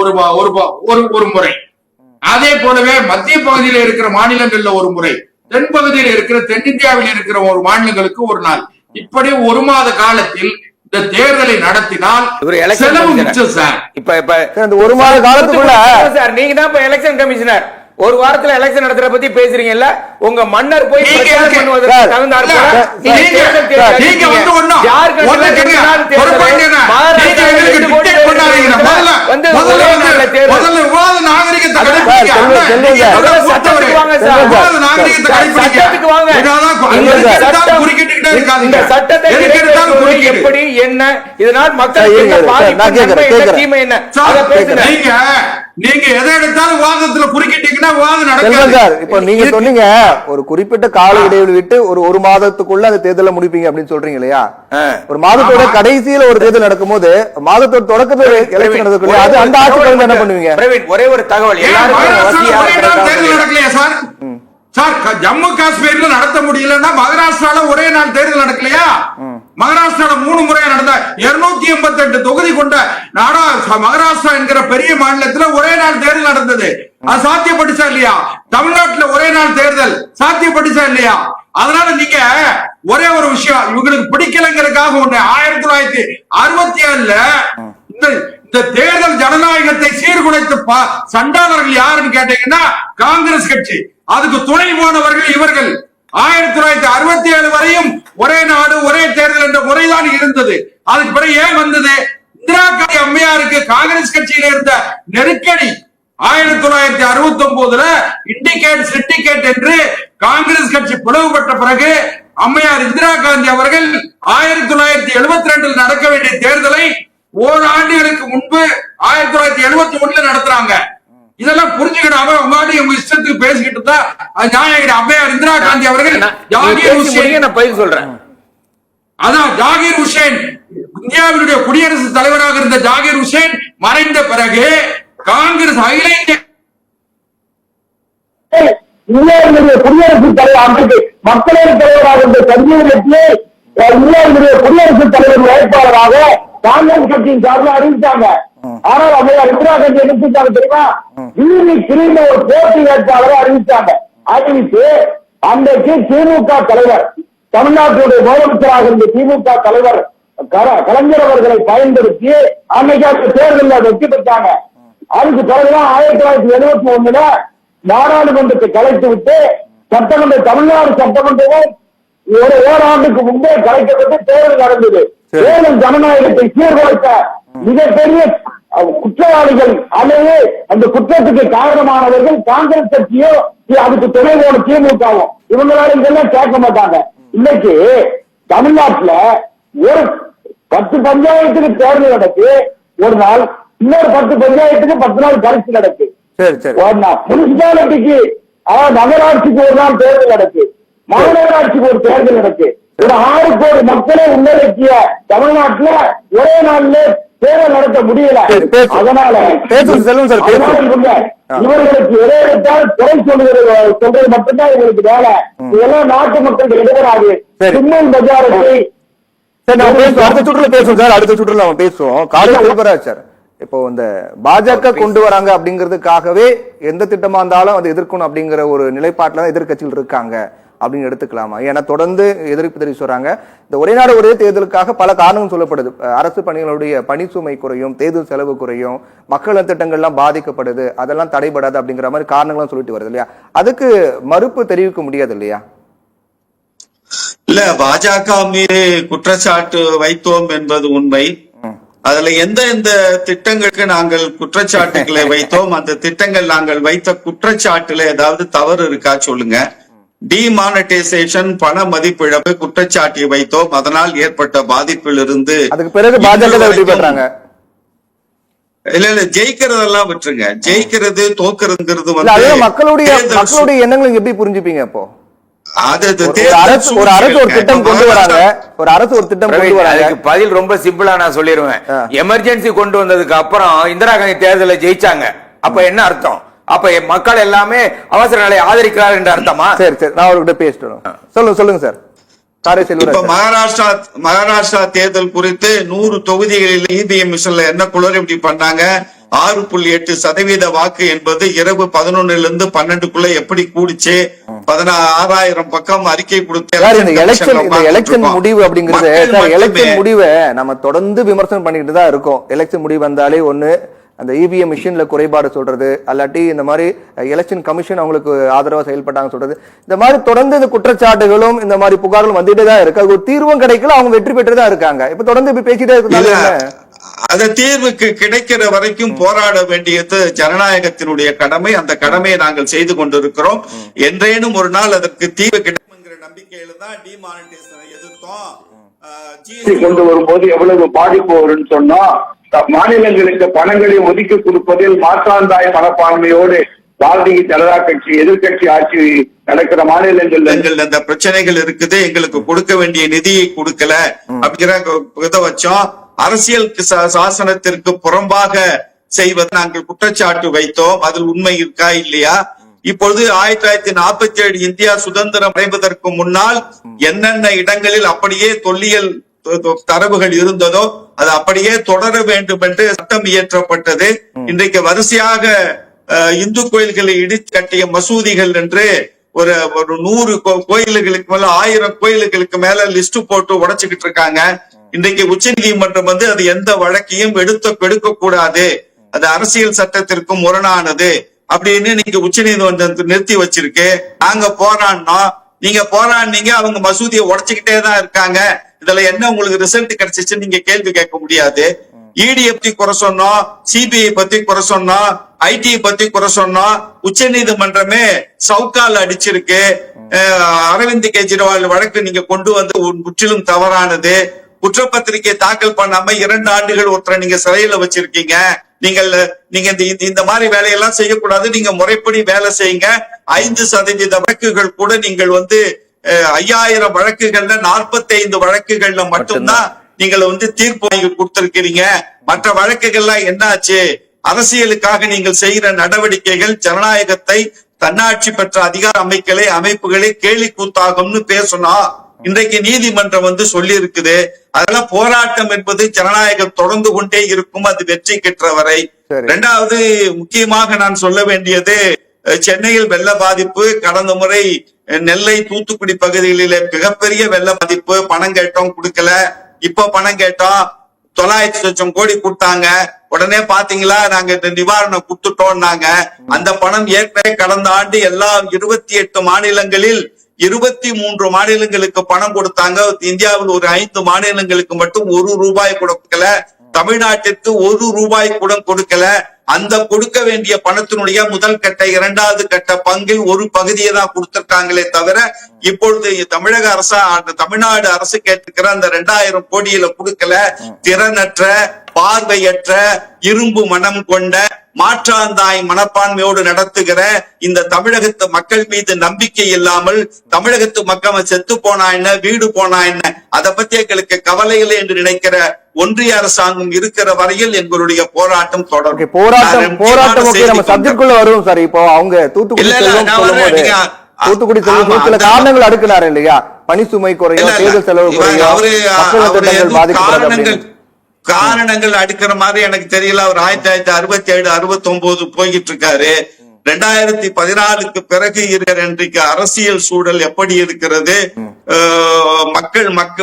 ஒரு முறை, அதே போலவே மத்திய பகுதியில் இருக்கிற மாநிலங்கள்ல ஒரு முறை, தென் பகுதியில் இருக்கிற தென்னிந்தியாவில் இருக்கிற ஒரு மாநிலங்களுக்கு ஒரு நாள், இப்படி ஒரு மாத காலத்தில் இந்த தேர்தலை நடத்தினால் செலவு மிச்சம் சார். இப்ப ஒரு மாத காலத்துக்குள்ள சார் நீங்க தான் இப்ப எலெக்ஷன் கமிஷனர், ஒரு வாரத்துல எலெக்ஷன் நடத்துற பத்தி பேசுறீங்கல்ல, உங்க மன்னர் போய் பிரச்சாரம் பண்ணுவதற்கு தகுந்தார் போல நீங்க வந்து ஒண்ணா எப்படி என்ன இதனால் மக்கள் தீமை என்ன நீங்க எதை எடுத்தாலும் வாதத்துல குறுக்கிட்டீங்கன்னா வாதம் நடக்காது. இப்ப நீங்க சொன்னீங்க ஒரு குறிப்பிட்ட கால இடைவெளி விட்டு ஒரு மாதத்துக்குள்ள அந்த தேர்தலை முடிப்பீங்க அப்படின்னு சொல்றீங்க இல்லையா? ஒரு மாதத்தோட கடைசியில ஒரு தேர்தல் நடக்கும்போது மாதத்தோட தொடக்கத்துல எலெக்ஷன் நடக்கக்கூடிய அது அந்த ஆட்சிக்கு என்ன பண்ணுவீங்க? ஒரே ஒரு தகவல், தேர்தல் நடக்கலையா சார்? சார் ஜம்மு காஷ்மீர்ல நடத்த முடியலன்னா மகாராஷ்டிரால ஒரே நாள் தேர்தல் நடக்கலையா? மகாராஷ்டிரால 3 முறை நடந்த 288 தொகுதி கொண்ட நாடா மகாராஷ்டிரா என்கிற பெரிய மாநிலத்துல ஒரே நாள் தேர்தல் நடந்தது. அது சாத்தியப்பட்டுச்சா இல்லையா? தமிழ்நாட்டுல ஒரே நாள் தேர்தல் சாத்தியப்பட்டுச்சா இல்லையா? அதனால நீங்க ஒரே ஒரு விஷயம் இவங்களுக்கு பிடிக்கலங்கிறதுக்காக ஒண்ணு 1967ல இந்த தேர்தல் ஜனநாயகத்தை சீர்குலைத்து சண்டாளர்கள் யாருன்னு கேட்டீங்கன்னா காங்கிரஸ் கட்சி. அதுக்கு துணை போனவர்கள் இவர்கள். 1967 வரையும் ஒரே நாடு ஒரே தேர்தல் என்ற முறைதான் இருந்தது. அதுக்கு பிறகு ஏன் வந்தது? இந்திரா காந்தி அம்மையாருக்கு காங்கிரஸ் கட்சியில இருந்த நெருக்கடி 1969ல இண்டிகேட் சிண்டிகேட் என்று காங்கிரஸ் கட்சி பிளவுபட்ட பிறகு அம்மையார் இந்திரா காந்தி அவர்கள் 1972 நடக்க வேண்டிய தேர்தலை ஓராண்டுகளுக்கு முன்பு 1971 நடத்துறாங்க. இதெல்லாம் புரிஞ்சுக்கிடாம உங்க இஷ்டத்துக்கு பேசிக்கிட்டு தான் நியாயம். அம்மையார் இந்திரா காந்தி அவர்கள் ஜாகீர் ஹுசேன், நான் பதில் சொல்றேன். அதான் ஜாகீர் ஹுசேன் இந்தியாவினுடைய குடியரசுத் தலைவராக இருந்த ஜாகீர் ஹுசேன் மறைந்த பிறகு காங்கிரஸ் அகில இந்தியாவினுடைய குடியரசுத் தலைவர் அன்றைக்கு மக்களவைத் தலைவராக இருந்த சஞ்சீவ் ரெட்டி இந்தியாவினுடைய குடியரசுத் தலைவர் வேட்பாளராக காங்கிரஸ் கட்சியின் சார்பில் அறிவித்தாங்க. ஆனால் அம்மையார் இந்திரா காந்தி அறிவித்தாங்க தெரியுமா? கிரீம ஒரு போட்டி வேட்பாளரை அறிவித்தாங்க. அறிவித்து அன்றைக்கு திமுக தலைவர், தமிழ்நாட்டுடைய முதலமைச்சராக இருந்த திமுக தலைவர் கலைஞர் அவர்களை பயன்படுத்தி அன்னைக்கு அந்த தேர்தலில் வெற்றி பெற்றாங்க. அதுக்கு பிறகுதான் 1971 நாடாளுமன்றத்தை கலைத்து விட்டு சட்டமன்ற தமிழ்நாடு சட்டமன்றமும் ஓராண்டுக்கு முன்பே கலைக்கப்பட்டு தேர்தல் நடந்தது. தேர்தல் ஜனநாயகத்தை சீர்குலைத்த மிகப்பெரிய குற்றவாளிகள் அல்லது அந்த குற்றத்துக்கு காரணமானவர்கள் காங்கிரஸ் கட்சியோ அதுக்கு துணை போன திமுகவும் இவங்களால இதெல்லாம் கேட்க மாட்டாங்க. இன்னைக்கு தமிழ்நாட்டுல ஒரு 10 பஞ்சாயத்துக்கு தேர்தல் நடக்கு ஒரு நாள், இன்னொரு 10 பஞ்சாயத்துக்கு 10 நாள் கருத்து நடக்கு. முனிசிபாலிட்டிக்கு நகராட்சிக்கு ஒரு நாள் தேர்தல் நடக்கு, மாநகராட்சிக்கு ஒரு தேர்தல் நடக்கு. ஒரு 6 கோடி மக்களை உள்ளடக்கிய தமிழ்நாட்டுல ஒரே நாள்ல தேர்தல் நடத்த முடியல. அதனால இவர்களுக்கு எதைத்தான் குறை சொல்றது மட்டும்தான் இவங்களுக்கு வேலை. இதெல்லாம் நாட்டு மக்களுக்கு எதிராக சிம்மல் பஜாரத்தை அடுத்த சுற்றுல பேசுவோம் சார். அடுத்த சுற்றுல நம்ம பேசுவோம். காலையில் செல்வராஜ் சார், இப்போ இந்த பாஜக கொண்டு வராங்க அப்படிங்கிறதுக்காகவே எந்த திட்டமா இருந்தாலும் அதை எதிர்க்கணும் அப்படிங்கிற ஒரு நிலைப்பாட்டுல தான் எதிர்கட்சிகள் இருக்காங்க அப்படின்னு எடுத்துக்கலாமா? ஏன்னா தொடர்ந்து எதிர்ப்பு தெரிவிச்சு வராங்க. இந்த ஒரே நாடு ஒரே தேர்தலுக்காக பல காரணங்கள் சொல்லப்படுது. அரசு பணிகளுடைய பணி சுமை குறையும், தேர்தல் செலவு குறையும், மக்கள் திட்டங்கள்லாம் பாதிக்கப்படுது, அதெல்லாம் தடைபடாது அப்படிங்கிற மாதிரி காரணங்களும் சொல்லிட்டு வருது இல்லையா? அதுக்கு மறுப்பு தெரிவிக்க முடியாது இல்லையா? இல்ல, பாஜக மீது குற்றச்சாட்டு வைத்தோம் என்பது உண்மை. அதுல எந்த திட்டங்களுக்கு நாங்கள் குற்றச்சாட்டுகளை வைத்தோம், அந்த திட்டங்கள் நாங்கள் வைத்த குற்றச்சாட்டுல ஏதாவது தவறு இருக்கா சொல்லுங்க. டிமானிட்டைசேஷன், பண மதிப்பிழப்பு குற்றச்சாட்டை வைத்தோம். அதனால் ஏற்பட்ட பாதிப்பில் இருந்து அதுக்கு பிறகு பாஜக வெற்றி பெற்றாங்க. இல்ல ஜெயிக்கிறதெல்லாம் விட்டுருங்க, ஜெயிக்கிறது தோக்குறதுங்கிறது மக்களுடைய எண்ணங்களை எப்படி புரிஞ்சுப்பீங்க? அப்போ ஒரு அரசு ஒரு திட்டம் கொண்டு வராங்க, ஒரு அரசு ஒரு திட்டம் கொண்டு வராங்க. பதில் ரொம்ப சிம்பிளா நான் சொல்லிடுவேன். எமர்ஜென்சி கொண்டு வந்ததுக்கு அப்புறம் இந்திரா காந்தி தேர்தலை ஜெயிச்சாங்க. அப்ப என்ன அர்த்தம்? அப்ப மக்கள் எல்லாமே அவசர நிலை ஆதரிக்கிறார் என்ற அர்த்தமா? சரி சரி, நான் அவர்கிட்ட பேசிட்டு சொல்லுங்க சார். இப்ப மகாராஷ்டிரா தேர்தல் குறித்து 100 தொகுதிகளில் இவிஎம் மிஷின்ல என்ன குளறுபடி பண்ணாங்க? 6.8% வாக்கு என்பது இரவு 11 இருந்து 12க்குள்ள எப்படி கூடிச்சு? 16,000 பக்கம் அறிக்கை கொடுத்து எலெக்ஷன் முடிவு அப்படிங்கிறது, எலெக்ஷன் முடிவை நம்ம தொடர்ந்து விமர்சனம் பண்ணிட்டு தான் இருக்கோம். எலெக்ஷன் முடிவு வந்தாலே ஒண்ணு அந்த இவிஎம் மிஷின்ல குறைபாடு சொல்றது, அல்லாட்டி இந்த மாதிரி எலெக்ஷன் கமிஷன் அவங்களுக்கு ஆதரவா செயல்பட்டாங்க சொல்றது, இந்த மாதிரி தொடர்ந்து இந்த குற்றச்சாட்டுகளும் இந்த மாதிரி புகார்களும் வந்துட்டே தான் இருக்கு. அது ஒரு தீர்வும் கிடைக்கல, அவங்க வெற்றி பெற்றுதான் இருக்காங்க. இப்ப தொடர்ந்து இப்ப பேசிட்டே இருக்காங்க. அந்த தீர்வுக்கு கிடைக்கிற வரைக்கும் போராட வேண்டியது ஜனநாயகத்தினுடைய கடமை. அந்த கடமையை நாங்கள் செய்து கொண்டிருக்கிறோம். என்றேனும் ஒரு நாள் அதற்கு தீர்வு கிடைக்கும் என்கிற நம்பிக்கையில தான் டிமானிட்டைசேஷனை எதிர்த்தோம். கொண்டு வரும்போது எவ்வளவு பாதிப்பு வரும்னு சொன்னா, மாநிலங்களுக்கு பணங்களை ஒதுக்கி கொடுப்பதில் மாற்றாந்தாய் மனப்பான்மையோடு பாரதிய ஜனதா கட்சி எதிர்கட்சி ஆட்சி நடக்கிற மாநிலங்கள் அந்த பிரச்சனைகள் இருக்குது, எங்களுக்கு கொடுக்க வேண்டிய நிதியை கொடுக்கல அப்படிங்கிற வச்சோம். அரசியல் சாசனத்திற்கு புறம்பாக செய்வதை நாங்கள் குற்றச்சாட்டு வைத்தோம். அதில் உண்மை இருக்கா இல்லையா? இப்பொழுது 1947 இந்தியா சுதந்திரம் அடைவதற்கு முன்னால் என்னென்ன இடங்களில் அப்படியே தொல்லியல் தரவுகள் இருந்ததோ அது அப்படியே தொடர வேண்டும் என்று சட்டம் இயற்றப்பட்டது. இன்றைக்கு வரிசையாக இந்து கோயில்களை இடித்து கட்டிய மசூதிகள் என்று ஒரு 100 கோயில்களுக்கு மேல 1000 கோயில்களுக்கு மேல லிஸ்ட் போட்டு உடைச்சுக்கிட்டு இருக்காங்க. இன்றைக்கு உச்ச நீதிமன்றம் அது எந்த வழக்கையும் எடுக்க கூடாது, அது அரசியல் சட்டத்திற்கும் முரணானது அப்படின்னு நீங்க உச்ச நீதிமன்றம் நிறுத்தி வச்சிருக்கு. நாங்க போராடினோம், நீங்க போராடினீங்க, அவங்க மசூதியை உடைச்சுக்கிட்டே தான் இருக்காங்க. இதுல என்ன உங்களுக்கு ரிசல்ட் கிடைச்சிச்சுன்னு நீங்க கேள்வி கேட்க முடியாது. இடி பத்தி குறை சொன்னோம், சிபிஐ பத்தி குறை சொன்னோம், ஐடி பத்தி குறை சொன்னோம். உச்ச நீதிமன்றமே சவுக்கால் அடிச்சிருக்கு. அரவிந்த் கெஜ்ரிவால் வழக்கு நீங்க கொண்டு வந்து முற்றிலும் தவறானது. குற்றப்பத்திரிகை தாக்கல் பண்ணாம 2 ஆண்டுகள் ஒருத்தரை நீங்க சிறையில வச்சிருக்கீங்க. நீங்க இந்த மாதிரி வேலையெல்லாம் செய்யக்கூடாது, நீங்க முறைப்படி வேலை செய்யுங்க. 5% வழக்குகள் கூட நீங்கள் 5000 வழக்குகள்ல 45 வழக்குகள்ல மட்டும்தான் நீங்கள் தீர்ப்பு வாங்கி கொடுத்திருக்கிறீங்க. மற்ற வழக்குகள்லாம் என்னாச்சு? அரசியலுக்காக நீங்கள் செய்கிற நடவடிக்கைகள் ஜனநாயகத்தை, தன்னாட்சி பெற்ற அதிகார அமைப்புகளை கேலி கூத்தாகும்னு பேசணும். இன்றைக்கு நீதிமன்றம் சொல்லி இருக்குது. அதெல்லாம் போராட்டம் என்பது ஜனநாயகம் தொடர்ந்து கொண்டே இருக்கும், அது வெற்றி பெற்ற வரை. 2வது முக்கியமாக நான் சொல்ல வேண்டியது, சென்னையில் வெள்ள பாதிப்பு. கடந்த முறை நெல்லை, தூத்துக்குடி பகுதிகளிலே மிகப்பெரிய வெள்ள பாதிப்பு. பணம் கேட்டோம், கொடுக்கல. இப்ப பணம் கேட்டோம், 900 லட்சம் கோடி கொடுத்தாங்க. உடனே பாத்தீங்களா, நாங்க நிவாரணம் கொடுத்துட்டோம்னாங்க. அந்த பணம் ஏற்கனவே கடந்த ஆண்டு எல்லா 28 மாநிலங்களில் 23 மாநிலங்களுக்கு பணம் கொடுத்தாங்க. இந்தியாவில் ஒரு 5 மாநிலங்களுக்கு மட்டும் ₹1 கொடுக்கல. தமிழ்நாட்டிற்கு ₹1 கூட கொடுக்கல. அந்த கொடுக்க வேண்டிய பணத்தினுடைய முதல் கட்ட 2வது கட்ட பங்கில் ஒரு பகுதியை தான் கொடுத்திருக்காங்களே தவிர இப்பொழுது தமிழ்நாடு அரசு கேட்டிருக்கிற அந்த 2000 கோடியில கொடுக்கல. திறனற்ற, பார்வையற்ற, இரும்பு மனம் கொண்ட, மாற்றாந்தாய் மனப்பான்மையோடு நடத்துகிற இந்த தமிழகத்து மக்கள் மீது நம்பிக்கை இல்லாமல் தமிழகத்து மக்கள் செத்து போனா என்ன, வீடு போனா என்ன, அதை பத்தி எங்களுக்கு கவலை இல்லை என்று நினைக்கிற ஒன்றிய அரசாங்கம் இருக்கிற வரையில் எங்களுடைய போராட்டம் தொடரும். நம்ம சப்ஜெக்ட்குள்ள வருவோம் சார். இப்போ அவங்க தூத்துக்குடி சில காரணங்கள் அடுக்கினாரு இல்லையா? பணி சுமை குறையும், தேர்தல் செலவு குறையும், காரணங்கள் அடுக்கிற மாதிரி எனக்கு தெரியல. அவர் 1967, 69 போயிட்டு இருக்காரு. 2014க்கு பிறகு இருக்கிற இன்றைக்கு அரசியல் சூழல் எப்படி இருக்கிறது?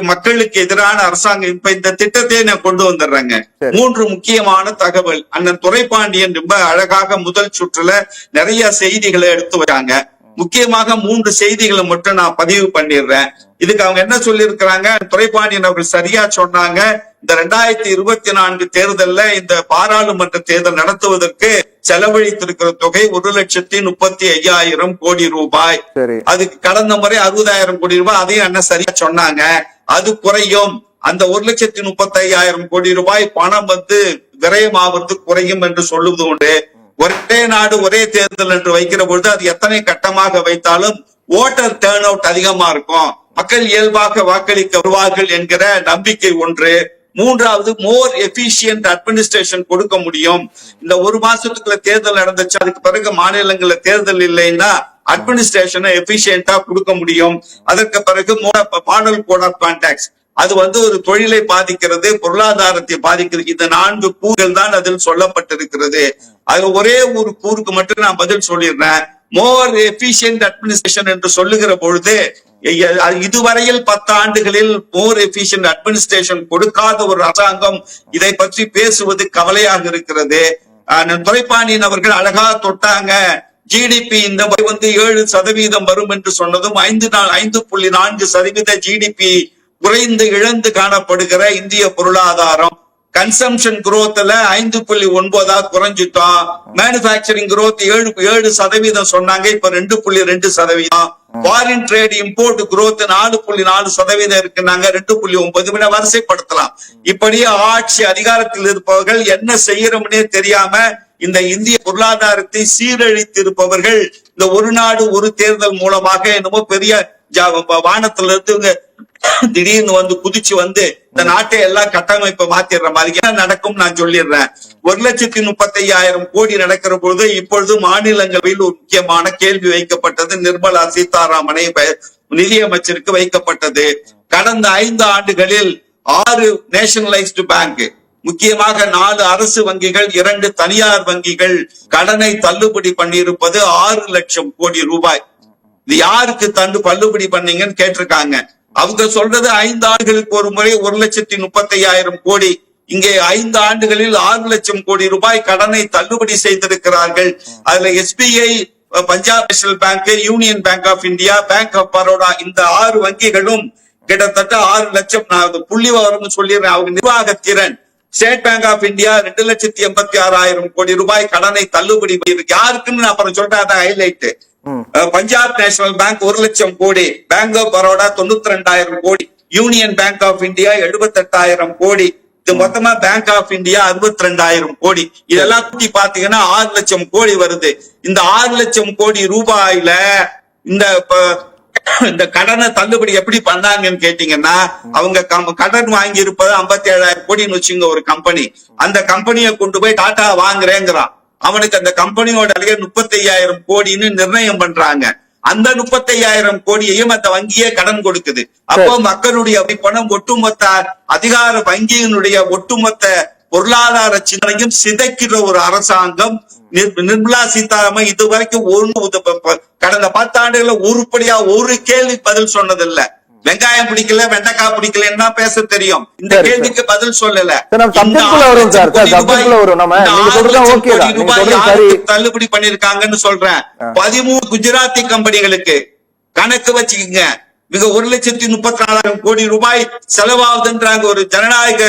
மக்களுக்கு எதிரான அரசாங்கம். இப்ப இந்த திட்டத்தை நான் கொண்டு வந்துடுறேங்க. 3 முக்கியமான தகவல். அண்ணன் துரைப்பாண்டியன் ரொம்ப அழகாக முதல் சுற்றுல நிறைய செய்திகளை எடுத்து வராங்க. முக்கியமாக 3 செய்திகளை மட்டும் நான் பதிவு பண்ணிடுறேன். இதுக்கு அவங்க என்ன சொல்லி இருக்கிறாங்க? துரைப்பாண்டியன் அவர்கள் சரியா சொன்னாங்க. இந்த 2024 தேர்தல்ல இந்த பாராளுமன்ற தேர்தல் நடத்துவதற்கு செலவழித்திருக்கிற தொகை 1,35,000 கோடி ரூபாய். அதுக்கு கடந்த முறை 60,000 கோடி ரூபாய். அதையும் என்ன சரியா சொன்னாங்க. அது குறையும். அந்த 1,35,000 கோடி ரூபாய் பணம் விரயமாவது குறையும் என்று சொல்லுவது உண்டு. ஒரே நாடு ஒரே தேர்தல் என்று வைக்கிற பொழுது அது எத்தனை கட்டமாக வைத்தாலும் ஓட்டர் டர்ன் அவுட் அதிகமா இருக்கும். மக்கள் இயல்பாக வாக்களிக்க வருவார்கள் என்கிற நம்பிக்கை ஒன்று. 3வது, மோர் எஃபிஷியன்ட் அட்மினிஸ்ட்ரேஷன் கொடுக்க முடியும். இந்த 1 மாசத்துக்குள்ள தேர்தல் நடந்துச்சு, அதுக்கு பிறகு மாநிலங்கள்ல தேர்தல் இல்லைன்னா அட்மினிஸ்ட்ரேஷனை எஃபிஷியன்டா கொடுக்க முடியும். அதற்கு பிறகு மாடல் கோட் ஆஃப் கான்டாக்ட்ஸ், அது ஒரு தொழிலை பாதிக்கிறது, பொருளாதாரத்தை பாதிக்கிறது. இந்த 4 கூறுகள் தான் அதில் சொல்லப்பட்டிருக்கிறது. அதுல ஒரே ஒரு கூறுக்கு மட்டும் நான் பதில் சொல்லிடுறேன். மோர் எஃபிஷியன்ட் அட்மினிஸ்ட்ரேஷன் என்று சொல்லுகிற பொழுது இதுவரையில் 10 ஆண்டுகளில் மோர் எஃபிஷியன்ட் அட்மினிஸ்ட்ரேஷன் கொடுக்காத ஒரு அரசாங்கம் இதை பற்றி பேசுவது கவலையாக இருக்கிறது. துரைப்பாண்டியன் அவர்கள் அழகா தொட்டாங்க. ஜிடிபி இந்த முறை 7% வரும் என்று சொன்னதும் 5.4% ஜிடிபி குறைந்து இழந்து காணப்படுகிற இந்திய பொருளாதாரம். கன்சம்ஷன் குரோத்ல 5.9 குறைஞ்சிட்டோம். மேனுபேக்சரிங் குரோத் 7% சொன்னாங்க, இப்ப 2.2%. ஃபாரின் ட்ரேட் இம்போர்ட் குரோத் 4.4% இருக்குன்னாங்க, 2.9 வரிசைப்படுத்தலாம். இப்படியே ஆட்சி அதிகாரத்தில் இருப்பவர்கள் என்ன செய்யறோம்னே தெரியாம இந்த இந்திய பொருளாதாரத்தை சீரழித்து இருப்பவர்கள் இந்த ஒரு நாடு ஒரு தேர்தல் மூலமாக என்னமோ பெரிய வானத்துல இருந்து திடீர்னு குதிச்சு இந்த நாட்டை எல்லாம் கட்டமைப்பை மாத்திடுற மாதிரி என்ன நடக்கும் நான் சொல்லிடுறேன். 1,35,000 கோடி நடக்கிற பொழுது இப்பொழுது மாநிலங்களவையில் ஒரு முக்கியமான கேள்வி வைக்கப்பட்டது. நிர்மலா சீதாராமனை நிதியமைச்சருக்கு வைக்கப்பட்டது. கடந்த 5 ஆண்டுகளில் 6 நேஷனலைஸ்டு பேங்க், முக்கியமாக 4 அரசு வங்கிகள், 2 தனியார் வங்கிகள் கடனை தள்ளுபடி பண்ணியிருப்பது 6 லட்சம் கோடி ரூபாய். இது யாருக்கு தள்ளுபடி பண்ணீங்கன்னு கேட்டிருக்காங்க. அவங்க சொல்றது 5 ஆண்டுகளுக்கு ஒரு முறை 1,35,000 கோடி. இங்கே 5 ஆண்டுகளில் 6 லட்சம் கோடி ரூபாய் கடனை தள்ளுபடி செய்திருக்கிறார்கள். அதுல SBI, Punjab National Bank, Union Bank of India, Bank of Baroda, இந்த 6 வங்கிகளும் கிட்டத்தட்ட 6 லட்சம். நான் புள்ளி விவரம் சொல்லிடுறேன். அவங்க நிர்வாக திறன். ஸ்டேட் பேங்க் ஆஃப் இந்தியா 2,86,000 கோடி ரூபாய் கடனை தள்ளுபடி யாருக்குன்னு நான் அப்புறம் சொல்றேன், அதான் ஹைலைட். பஞ்சாப் நேஷனல் பேங்க் 1 லட்சம் கோடி, பேங்க் ஆஃப் பரோடா 92,000 கோடி, யூனியன் பேங்க் ஆஃப் இந்தியா 78,000 கோடி, இது மொத்தமா பேங்க் ஆஃப் இந்தியா 62,000 கோடி. இதெல்லாம் கூட்டி பாத்தீங்கன்னா 6 லட்சம் கோடி வருது. இந்த 6 லட்சம் கோடி ரூபாயில இந்த கடனை தள்ளுபடி எப்படி பண்ணாங்கன்னு கேட்டீங்கன்னா, அவங்க கடன் வாங்கி இருப்பது 57,000 கோடின்னு வச்சுங்க ஒரு கம்பெனி. அந்த கம்பெனியை கொண்டு போய் டாடா வாங்குறேங்கிறான். அவனுக்கு அந்த கம்பெனியோட 35,000 கோடின்னு நிர்ணயம் பண்றாங்க. அந்த 35,000 கோடியையும் அந்த வங்கியே கடன் கொடுக்குது. அப்போ மக்களுடைய பணம் ஒட்டுமொத்த அதிகார வங்கியினுடைய ஒட்டுமொத்த பொருளாதார சிந்தனையும் சிதைக்கிற ஒரு அரசாங்கம். நிர்மலா சீதாராமன் இதுவரைக்கும் கடந்த 10 ஆண்டுகள உருப்படியா ஒரு கேள்வி பதில் சொன்னதில்லை. வெங்காயம் பிடிக்கல, வெண்டைக்காய் பிடிக்கலன்னா பேச தெரியும். இந்த கேள்விக்கு பதில் சொல்லல. தள்ளுபடி பண்ணிருக்காங்கன்னு சொல்றேன். 13 குஜராத்தி கம்பெனிகளுக்கு கணக்கு வச்சுக்கோங்க. மிக 1,34,000 கோடி ரூபாய் செலவாகுதுன்றாங்க ஒரு ஜனநாயக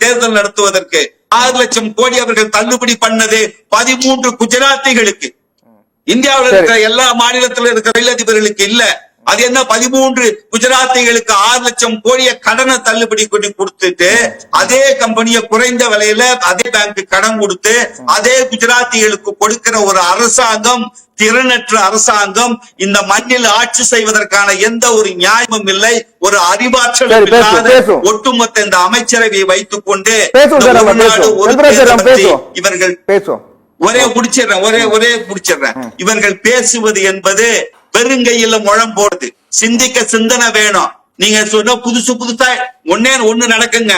தேர்தல் நடத்துவதற்கு. 6 லட்சம் கோடி அவர்கள் தள்ளுபடி பண்ணது 13 குஜராத்திகளுக்கு. இந்தியாவில் இருக்கிற எல்லா மாநிலத்திலும் இருக்கிற தொழிலதிபர்களுக்கு இல்ல. அது என்ன 13 குஜராத்திகளுக்கு 6 லட்சம் கோடியை கடனை தள்ளுபடி பண்ணி கொடுத்துட்டு அதே கம்பெனியை குறைந்த விலையில அதே பேங்க் கடன் கொடுத்து அதே குஜராத்திகளுக்கு கொடுக்கிற ஒரு அரசாங்கம், திறனற்ற அரசாங்கம், இந்த மண்ணில் ஆட்சி செய்வதற்கான எந்த ஒரு நியாயமும் இல்லை. ஒரு அறிவாற்றல் இல்லாத ஒட்டுமொத்த இந்த அமைச்சரவையை வைத்துக் கொண்டு இவர்கள் இவர்கள் பேசுவது என்பது வெறுங்கையில முழம் போடுது. சிந்திக்க சிந்தனை வேணும். நீங்க சொன்ன புதுசா ஒண்ணு நடக்குங்க.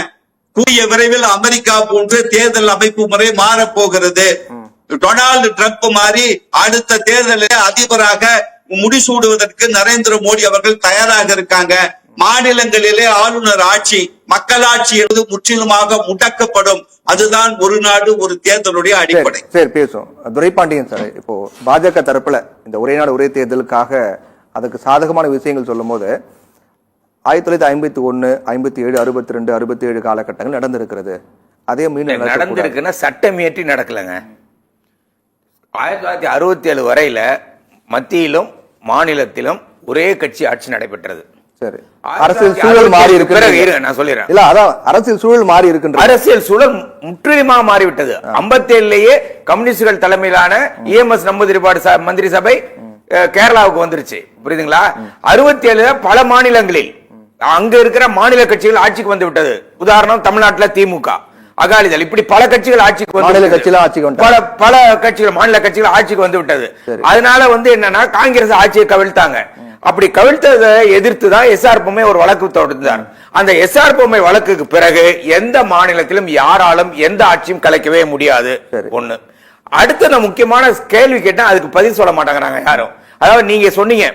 கூடிய விரைவில் அமெரிக்கா போன்று தேர்தல் அமைப்பு முறை மாறப் போகிறது. டொனால்டு ட்ரம்ப் மாதிரி அடுத்த தேர்தலில் அதிபராக முடிசூடுவதற்கு நரேந்திர மோடி அவர்கள் தயாராக இருக்காங்க. மாநிலங்களிலே ஆளுநர் ஆட்சி, மக்களாட்சி என்பது முற்றிலுமாக முடக்கப்படும். அதுதான் ஒரு நாடு ஒரு தேர்தலுடைய அடிப்படை. சரி, பேசும் துரைபாண்டியன் சார். இப்போ பாஜக தரப்புல இந்த ஒரே நாடு ஒரே தேர்தலுக்காக அதுக்கு சாதகமான விஷயங்கள் சொல்லும் போது 1951, 57, 62, 67 காலகட்டங்கள் நடந்திருக்கிறது. அதே மீண்டும் நடந்திருக்குன்னா சட்டம் இயற்றி நடக்கலங்க. 1967 வரையில மத்தியிலும் மாநிலத்திலும் ஒரே கட்சி ஆட்சி நடைபெற்றது. சரி, அரசியல் சூழல் மாறி இருக்கு. நான் சொல்லிடுறேன். இல்ல, அதான் அரசியல் சூழல் மாறி இருக்கின்ற அரசியல் சூழல் முற்றிலுமாக மாறிவிட்டது. 57லயே கம்யூனிஸ்டுகள் தலைமையிலான EMS நம்பூதிரிப்பாடு மந்திரி சபை கேரளாவுக்கு வந்துருச்சு. புரியுதுங்களா? 67 பல மாநிலங்களில் அங்க இருக்கிற மாநில கட்சிகள் ஆட்சிக்கு வந்து விட்டது. உதாரணம் தமிழ்நாட்டுல திமுக, அகாலிதள், இப்படி பல கட்சிகள் ஆட்சிக்கு வந்து பல கட்சிகள் மாநில கட்சிகள் ஆட்சிக்கு வந்து விட்டது. அதனால என்னன்னா காங்கிரஸ் ஆட்சியை கவிழ்த்தாங்க. அப்படி கவிழ்த்ததை எதிர்த்து தான் எஸ்ஆர் பொம்மை ஒரு வழக்கு தொடர்ந்தார். அந்த எஸ்ஆர் பொம்மை வழக்குக்கு பிறகு எந்த மாநிலத்திலும் யாராலும் எந்த ஆட்சியும் கலைக்கவே முடியாது. ஒண்ணு. அடுத்த முக்கியமான கேள்வி கேட்டா அதுக்கு பதில் சொல்ல மாட்டாங்க யாரும். அதாவது நீங்க சொன்னீங்க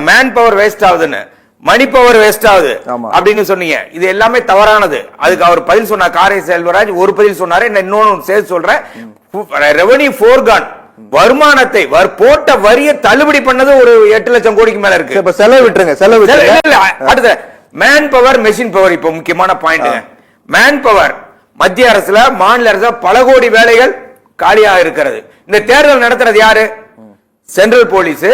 மேன் பவர் வேஸ்ட் ஆகுதுன்னு, மணி பவர் வேஸ்ட் ஆகுது அப்படின்னு சொன்னீங்க. இது எல்லாமே தவறானது. அதுக்கு அவர் பதில் சொன்னார். காரை செல்வராஜ் ஒரு பதில் சொன்னாரு. இன்னொன்னு சேர்த்து சொல்றேன். ரெவென்யூ ஃபோர்கான், வருமானத்தை போட்ட வரியை தள்ளுபடி பண்ணது ஒரு 8 லட்சம் கோடிக்கு மேல இருக்கு. இப்ப செலவு விட்டுருங்க. அடுத்த மேன் பவர், மெஷின் பவர். இப்ப முக்கியமான பாயிண்ட், மேன் பவர் மத்திய அரசுல மாநில அரசுல பல கோடி வேலைகள் காலியாக இருக்கிறது. இந்த தேர்தல் நடத்துறது யாரு? Central police,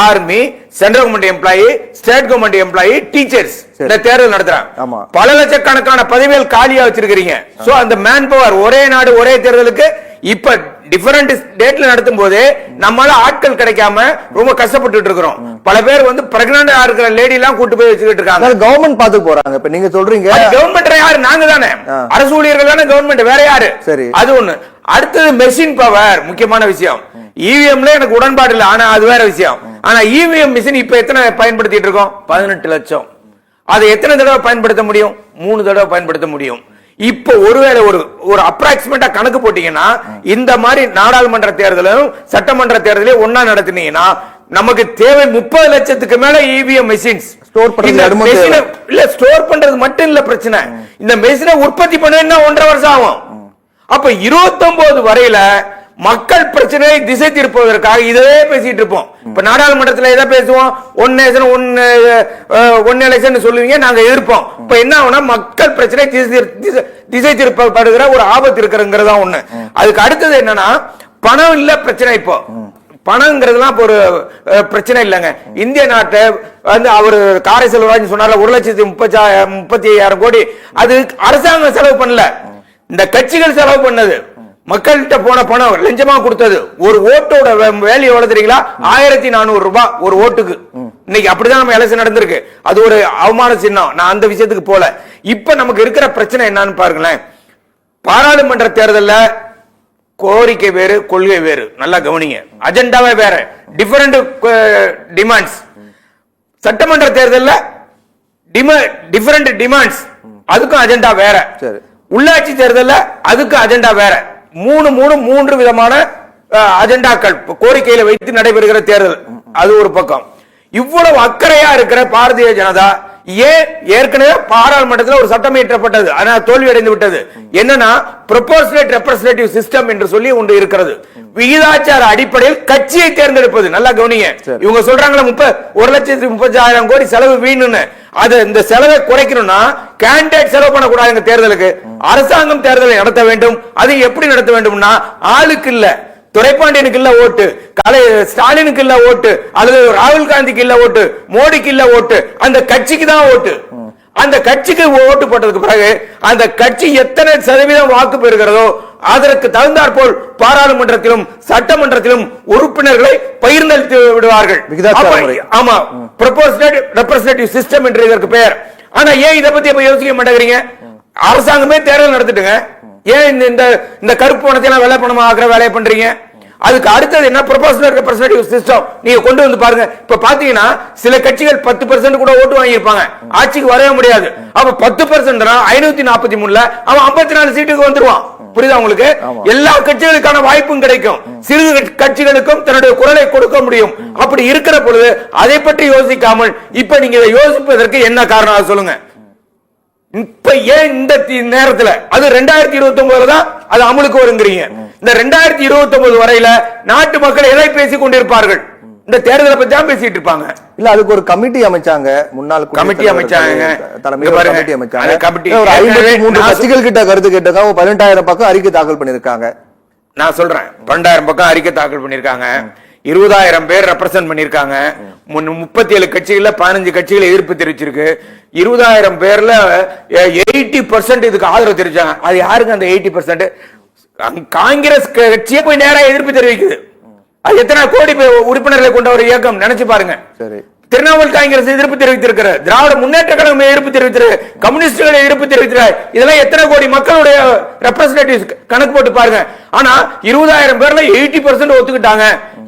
army, central government employee, state government employee, teachers இந்த தேர்தல் நடத்துறாங்க. பல லட்சக்கணக்கான பதவிகள் காலியா வச்சிருக்கீங்க. சோ அந்த மேன் பவர் ஒரே நாடு ஒரே தேர்தலுக்கு இப்ப டிஃபரண்ட் ஸ்டேட்ல நடத்தும் போது நம்மளால ஆட்கள் கிடைக்காம ரொம்ப கஷ்டப்பட்டு இருக்கிறோம். பல பேர் பிரெக்னன்டா இருக்கிற லேடி எல்லாம் கூட்டு போய் வச்சுக்கிட்டு இருக்காங்க. கவர்மெண்ட் பாத்து போறாங்க. இப்ப நீங்க சொல்றீங்க கவர்மெண்ட் யாரு? நாங்க தானே, அரசு ஊழியர்கள் தானே கவர்மெண்ட், வேற யாரு? சரி, அது ஒண்ணு. அடுத்தது மெஷின் பவர், முக்கியமான விஷயம். இவிஎம்ல எனக்கு உடன்பாடு இல்லை, ஆனா அது வேற விஷயம். ஆனா இவிஎம் மிஷின் இப்ப எத்தனை பயன்படுத்திட்டு இருக்கோம்? 18 லட்சம். அதை எத்தனை தடவை பயன்படுத்த முடியும்? 3 தடவை பயன்படுத்த முடியும். இப்போ ஒருவேளை ஒரு அப்ராக்சிமேட்டா கணக்கு போட்டீங்கன்னா இந்த மாதிரி நாடாளுமன்ற தேர்தலும் சட்டமன்ற தேர்தலையும் ஒன்னா நடத்தினீங்கன்னா நமக்கு தேவை 30 லட்சத்துக்கு மேல இவிஎம் மெஷின்ஸ். ஸ்டோர் பண்றது மட்டும் இல்ல பிரச்சனை, இந்த மெஷினை உற்பத்தி பண்ணா 1.5 வருஷம் ஆகும். அப்ப 29 வரையில மக்கள் பிரச்சனை திசை திருப்பதற்காக இதே பேசிட்டு இருப்போம். இப்ப நாடாளுமன்றத்தில் எதை பேசுவோம்? ஒன் நேஷன் ஒன் எலெக்ஷன் சொல்லுவீங்க, நாங்க எதிர்ப்போம். இப்ப என்ன ஆகுனா மக்கள் பிரச்சனை திசை திருப்பப்படுகிற ஒரு ஆபத்து இருக்கிறதுங்கிறதா ஒண்ணு. அதுக்கு அடுத்தது என்னன்னா பணம் இல்ல பிரச்சனை. இப்போ பணங்கிறதுலாம் ஒரு பிரச்சனை இல்லைங்க. இந்திய நாட்டை அவரு காரை செல்வராஜ் சொன்னார்ல 1,35,000 கோடி, அது அரசாங்கம் செலவு பண்ணல, இந்த கட்சிகள் செலவு பண்ணது. மக்கள்கிட்ட போன பணம் லஞ்சமா கொடுத்தது. ஒரு ஓட்டோட வேல்யூ எவ்வளவு தெரியுங்களா? 1400 ரூபாய் ஒரு ஓட்டுக்கு. இன்னைக்கு அப்படிதான் நம்ம எலெக்ஷன் நடந்திருக்கு. அது ஒரு அவமான சின்னம். நான் அந்த விஷயத்துக்கு போல. இப்ப நமக்கு இருக்கிற பிரச்சனை என்னன்னு பாருங்களேன். பாராளுமன்ற தேர்தலில் கோரிக்கை வேறு, கொள்கை வேறு. நல்லா கவனிங்க, அஜெண்டாவே வேற, டிஃபரண்ட் டிமாண்ட்ஸ். சட்டமன்ற தேர்தலில் டிஃபரண்ட் டிமாண்ட்ஸ், அதுக்கும் அஜெண்டா வேற. உள்ளாட்சி தேர்தலில் அதுக்கு அஜெண்டா வேற. மூன்று விதமான அஜெண்டாக்கள் கோரிக்கையில வைத்து நடைபெறுகிற தேர்தல். அது ஒரு பக்கம். இவ்வளவு அக்கறையா இருக்கிற பாரதிய ஜனதா ஏன் ஏற்கனவே பாராளுமன்றத்தில் ஒரு சட்டம் இயற்றப்பட்டது, ஆனால் தோல்வி அடைந்து விட்டது. என்னன்னா ப்ரொபோர்ஷனேட் ரெப்ரசன்டேட்டிவ் சிஸ்டம் என்று சொல்லி ஒன்று இருக்கிறது. விகிதாச்சார அடிப்படையில் கட்சியை தேர்ந்தெடுப்பது. நல்லா கவனிங்க, இவங்க சொல்றாங்களா 1,30,35,000 கோடி செலவு வீணுன்னு. அது இந்த செலவை குறைக்கணும்னா கேண்டிடேட் செலவு பண்ணக்கூடாது. தேர்தலுக்கு அரசாங்கம் தேர்தலை நடத்த வேண்டும். அது எப்படி நடத்த வேண்டும்னா, ஆளுக்கு இல்ல, துரைப்பாண்டியனுக்கு இல்ல ஓட்டு, ஸ்டாலினுக்கு இல்ல ஓட்டு, அல்லது ராகுல் காந்திக்கு இல்ல ஓட்டு, மோடிக்கு இல்ல ஓட்டு, அந்த கட்சிக்கு தான் ஓட்டு. அந்த கட்சிக்கு ஓட்டு போட்டதுக்கு பிறகு அந்த கட்சி எத்தனை சதவீதம் வாக்கு பெறுகிறதோ அதற்கு தகுந்தாற்போல் பாராளுமன்றத்திலும் சட்டமன்றத்திலும் உறுப்பினர்களை பகிர்ந்தளித்து விடுவார்கள். ஆமா, ப்ரொபோர்ஷனேட் ரெப்ரசன்டேட்டிவ் சிஸ்டம் என்று இதற்கு பெயர். ஆனா ஏன் இதை பத்தி யோசிக்க மாட்டேங்கிறீங்க? அரசாங்கமே தேர்தல் நடத்திட்டுங்க, ஏன் இந்த கருப்பு பணத்தை எல்லாம் வெள்ளை பணமா ஆக்குற வேலையை பண்றீங்க? அதுக்கு அடுத்தது என்ன? ப்ரொபோர்ஷனல் ரெப்ரசன்டேட்டிவ் சிஸ்டம் நீங்க கொண்டு வந்து பாருங்க. இப்ப பாத்தீங்கன்னா சில கட்சிகள் 10% கூட ஓட்டு வாங்கியிருப்பாங்க, ஆட்சிக்கு வரவே முடியாது. அப்ப 10% 543ல அவன் 54 சீட்டுக்கு வந்துருவான். புரியுதா உங்களுக்கு? எல்லா கட்சிகளுக்கான வாய்ப்பும் கிடைக்கும், சிறு கட்சிகளுக்கும் தன்னுடைய குரலை கொடுக்க முடியும். அப்படி இருக்கிற பொழுது அதை பற்றி யோசிக்காமல் இப்ப நீங்க இதை யோசிப்பதற்கு என்ன காரணம் சொல்லுங்க? இப்ப ஏன் இந்த நேரத்துல, அது 2029 தான் அது அமலுக்கு வருங்கிறீங்க. இந்த 2029 வரையில நாட்டு மக்கள் எதை பேசிக் கொண்டிருப்பார்கள்? இந்த தேர்தலை பத்தி தான் பேசிட்டு இருப்பாங்க. இல்ல, அதுக்கு ஒரு கமிட்டி அமைச்சாங்க, முன்னாள் கமிட்டி அமைச்சாங்க, கமிட்டி அமைச்சாங்க. ஒரு 53 கட்சிகள் கிட்ட கருத்து கேட்டாங்க, 18,000 பக்கம் அறிக்கை தாக்கல் பண்ணிருக்காங்க. நான் சொல்றேன், 12,000 பக்கம் அறிக்கை தாக்கல் பண்ணிருக்காங்க, 20,000 பேர் ரெப்ரசன்ட் பண்ணிருக்காங்க, 37 கட்சிகள்ல 15 கட்சிகள் எதிர்ப்பு தெரிவிச்சிருக்கு. 20,000 பேர்ல 80% இதுக்கு ஆதரவு தெரிவிச்சாங்க. அது யாருங்க அந்த 80%? காங்கிரஸ் கட்சியே போய் நேரா எதிர்ப்பு தெரிவிக்குது. அது எத்தனை கோடி உறுப்பினர்களை கொண்ட ஒரு இயக்கம் நினைச்சு பாருங்க. திரிணாமுல் காங்கிரஸ் எதிர்ப்பு தெரிவித்திருக்கிற, திராவிட முன்னேற்ற கழகம் எதிர்ப்பு தெரிவித்திரு, கம்யூனிஸ்டுகள் எதிர்ப்பு தெரிவித்திரு. இதெல்லாம் எத்தனை கோடி மக்களுடைய ரெப்ரசன்டேட்டிவ் கணக்கு போட்டு பாருங்க. ஆனா 20,000 பேர்ல 80% ஒத்துக்கிட்டாங்க.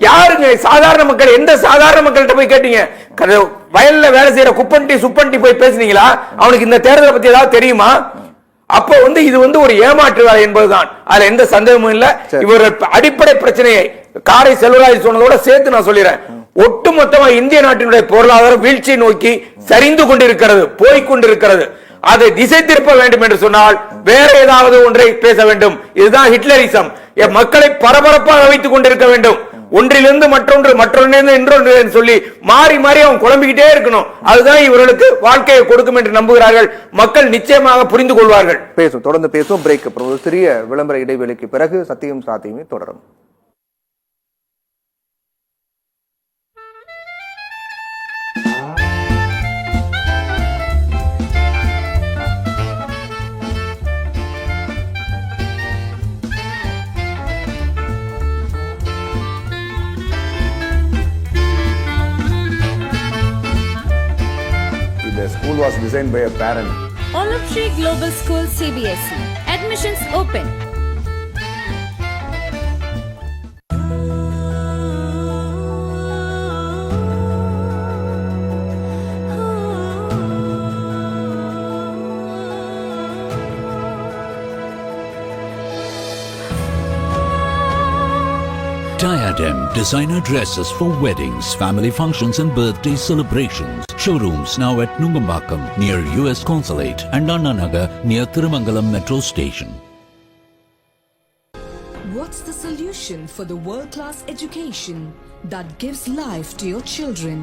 யாருங்க சாதாரண மக்கள்? எந்த சாதாரண மக்கள்கிட்ட போய் கேட்டீங்க? வயல்ல வேலை செய்யற குப்பன்டி சுப்பன்டி போய் பேசுனீங்களா? அவனுக்கு இந்த தேர்தலை பத்தி ஏதாவது தெரியுமா? அப்போ இது ஒரு ஏமாற்று வேலை என்பதுதான், அதுல எந்த சந்தேகமும் இல்ல. இவர் அடிப்படை பிரச்சனையை காரை செல்வராஜ் சொன்னதோட சேர்த்து நான் சொல்லிடுறேன். ஒட்டுமொத்தமா இந்திய நாட்டினுடைய பொருளாதாரம் வீழ்ச்சியை நோக்கி சரிந்து கொண்டிருக்கிறது, போய்கொண்டிருக்கிறது. அதை திசை திருப்ப வேண்டும் என்று சொன்னால் வேற ஏதாவது ஒன்றை பேச வேண்டும். இதுதான் ஹிட்லரிசம். மக்களை பரபரப்பாக வைத்துக் கொண்டிருக்க வேண்டும். ஒன்றிலிருந்து மற்றொன்று, மற்றொன்றிலிருந்து இன்னொன்று சொல்லி மாறி மாறி அவன் குழம்பிக்கிட்டே இருக்கணும். அதுதான் இவர்களுக்கு வாழ்க்கையை கொடுக்கும் என்று நம்புகிறார்கள். மக்கள் நிச்சயமாக புரிந்து கொள்வார்கள். பேசும், தொடர்ந்து பேசும். பிரேக். ஒரு சிறிய விளம்பர இடைவெளிக்கு பிறகு சத்தியம் சாத்தியமே தொடரும். The school was designed by a parent. Olive Tree Global School CBSE. Admissions open. Diadem designer dresses for weddings, family functions and birthday celebrations. Showrooms now at Nungambakam near US Consulate and Anna Nagar near Thirumangalam Metro Station. What's the solution for the world-class education that gives life to your children?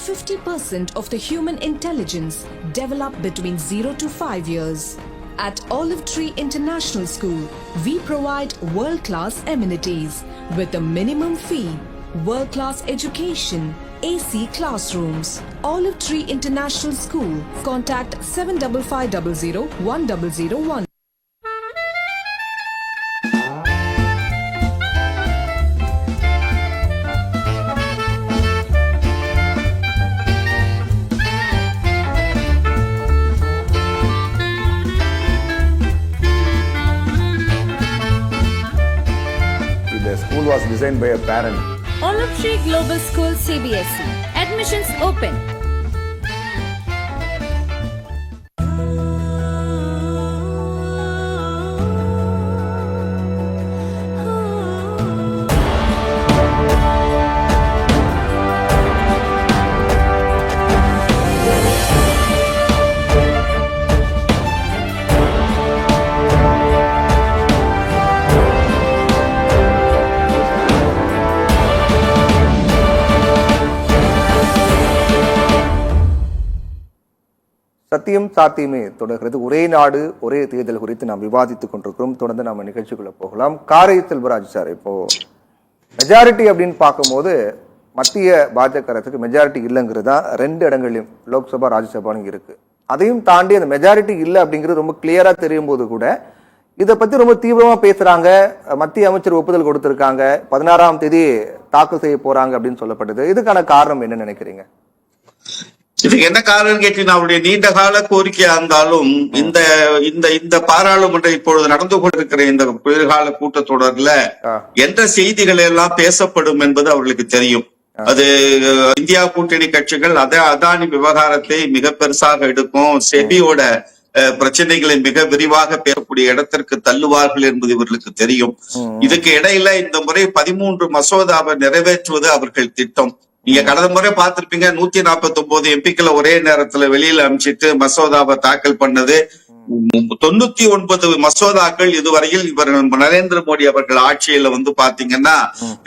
50% of the human intelligence develop between 0 to 5 years. At Olive Tree International School, we provide world-class amenities with a minimum fee, world-class education, AC classrooms. Olive Tree International School. Contact 75500 1001. The school was designed by a parent. Olive Tree Global School CBSE. Admissions open. சத்தியம் சாத்தியமே தொடர்கிறது. ஒரே நாடு ஒரே தேர்தல் குறித்து நாம் விவாதித்துக் கொண்டிருக்கிறோம். தொடர்ந்து நாம நிகழ்ச்சிக்குள்ள போகலாம். காரை செல்வராஜ் சார், இப்போ மெஜாரிட்டி அப்படின்னு பார்க்கும்போது மத்திய பாஜக அரசுக்கு மெஜாரிட்டி இல்லைங்கிறது தான் 2 இடங்களிலும் லோக்சபா ராஜ்யசபாலும் இருக்கு. அதையும் தாண்டி அந்த மெஜாரிட்டி இல்லை அப்படிங்கிறது ரொம்ப கிளியரா தெரியும் போது கூட இதை பத்தி ரொம்ப தீவிரமா பேசுறாங்க. மத்திய அமைச்சர் ஒப்புதல் கொடுத்திருக்காங்க, 16ஆம் தேதி தாக்கல் செய்ய போறாங்க அப்படின்னு சொல்லப்பட்டது. இதுக்கான காரணம் என்ன நினைக்கிறீங்க? இதுக்கு என்ன காரணம் கேட்டீங்கன்னா, அவருடைய நீண்ட கால கோரிக்கையா இருந்தாலும் இந்த இந்த இந்த பாராளுமன்ற இப்பொழுது நடந்து கொண்டிருக்கிற இந்த குளிர்கால கூட்டத்தொடர்ல எந்த செய்திகள் எல்லாம் பேசப்படும் என்பது அவர்களுக்கு தெரியும். அது இந்தியா கூட்டணி கட்சிகள் அதானி விவகாரத்தை மிக பெருசாக எடுக்கும், செபியோட பிரச்சனைகளை மிக விரிவாக பேசக்கூடிய இடத்திற்கு தள்ளுவார்கள் என்பது இவர்களுக்கு தெரியும். இதுக்கு இடையில இந்த முறை 13 மசோதாவை நிறைவேற்றுவது அவர்கள் திட்டம். நீங்க கடந்த முறை பார்த்திருப்பீங்க, 149 எம்பிக்களை ஒரே நேரத்துல வெளியில அனுப்பிச்சிட்டு மசோதாவை தாக்கல் பண்ணது. 99 மசோதாக்கள் இதுவரையில் இவர்கள் நரேந்திர மோடி அவர்கள் ஆட்சியில பாத்தீங்கன்னா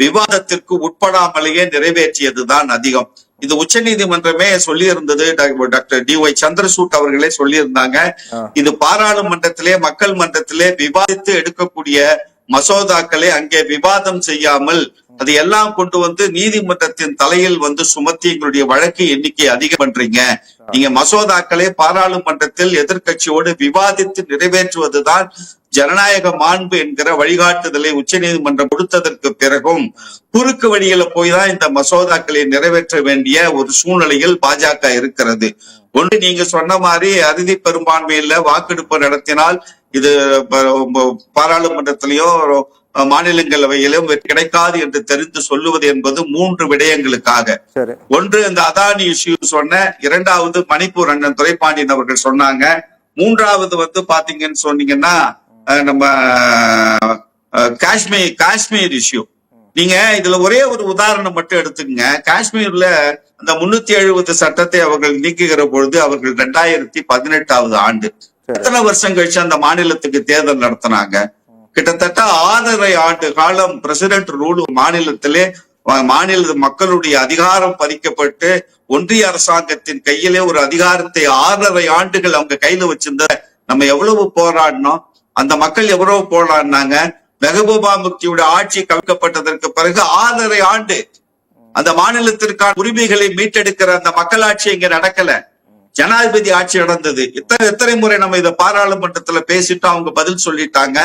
விவாதத்திற்கு உட்படாமலேயே நிறைவேற்றியதுதான் அதிகம். இது உச்ச நீதிமன்றமே சொல்லி இருந்தது. டாக்டர் DY சந்திரசூட் அவர்களே சொல்லி இருந்தாங்க, இது பாராளுமன்றத்திலே மக்கள் மன்றத்திலே விவாதித்து எடுக்கக்கூடிய மசோதாக்களை அங்கே விவாதம் செய்யாமல் அது எல்லாம் கொண்டு நீதிமன்றத்தின் தலையில் சுமத்தி எங்களுடைய வழக்கு எண்ணிக்கை அதிகம் பண்றீங்க. நீங்க மசோதாக்களை பாராளுமன்றத்தில் எதிர்கட்சியோடு விவாதித்து நிறைவேற்றுவதுதான் ஜனநாயக மாண்பு என்கிற வழிகாட்டுதலை உச்ச நீதிமன்றம் கொடுத்ததற்கு பிறகும் குறுக்கு வழியில போய்தான் இந்த மசோதாக்களை நிறைவேற்ற வேண்டிய ஒரு சூழ்நிலையில் பாஜக இருக்கிறது. ஒன்று, நீங்க சொன்ன மாதிரி அறுதி பெரும்பான்மையில வாக்கெடுப்பு நடத்தினால் இது பாராளுமன்றத்திலேயோ மாநிலங்களவையிலும் கிடைக்காது என்று தெரிந்து சொல்லுவது என்பது 3 விடயங்களுக்காக. ஒன்று, இந்த அதானி இஷ்யூ சொன்ன, இரண்டாவது மணிப்பூர் அண்ணன் துரைப்பாண்டியன் அவர்கள் சொன்னாங்க, மூன்றாவது பாத்தீங்கன்னு சொன்னீங்கன்னா நம்ம காஷ்மீர் இஷ்யூ. நீங்க இதுல ஒரே ஒரு உதாரணம் மட்டும் எடுத்துக்கங்க. காஷ்மீர்ல அந்த 370 சட்டத்தை அவர்கள் நீக்குகிற பொழுது அவர்கள் 2018ஆவது ஆண்டு, எத்தனை வருஷம் கழிச்சு அந்த மாநிலத்துக்கு தேர்தல் நடத்தினாங்க? கிட்டத்தட்ட 6.5 ஆண்டு காலம் பிரசிடென்ட் ரூல் மாநிலத்திலே மாநில மக்களுடைய அதிகாரம் பறிக்கப்பட்டு ஒன்றிய அரசாங்கத்தின் கையிலே ஒரு அதிகாரத்தை 6.5 ஆண்டுகள் அவங்க கையில வச்சிருந்த நம்ம எவ்வளவு போராடினோம், அந்த மக்கள் எவ்வளவு போராடினாங்க. மெஹபூபா முஃப்தியோட ஆட்சி கவிழ்க்கப்பட்டதற்கு பிறகு 6.5 ஆண்டு அந்த மாநிலத்திற்கான உரிமைகளை மீட்டெடுக்கிற அந்த மக்களாட்சி இங்க நடக்கல, ஜனாதிபதி ஆட்சி நடந்தது. எத்தனை முறை நம்ம இதை பாராளுமன்றத்துல பேசிட்டோம், அவங்க பதில் சொல்லிட்டாங்க.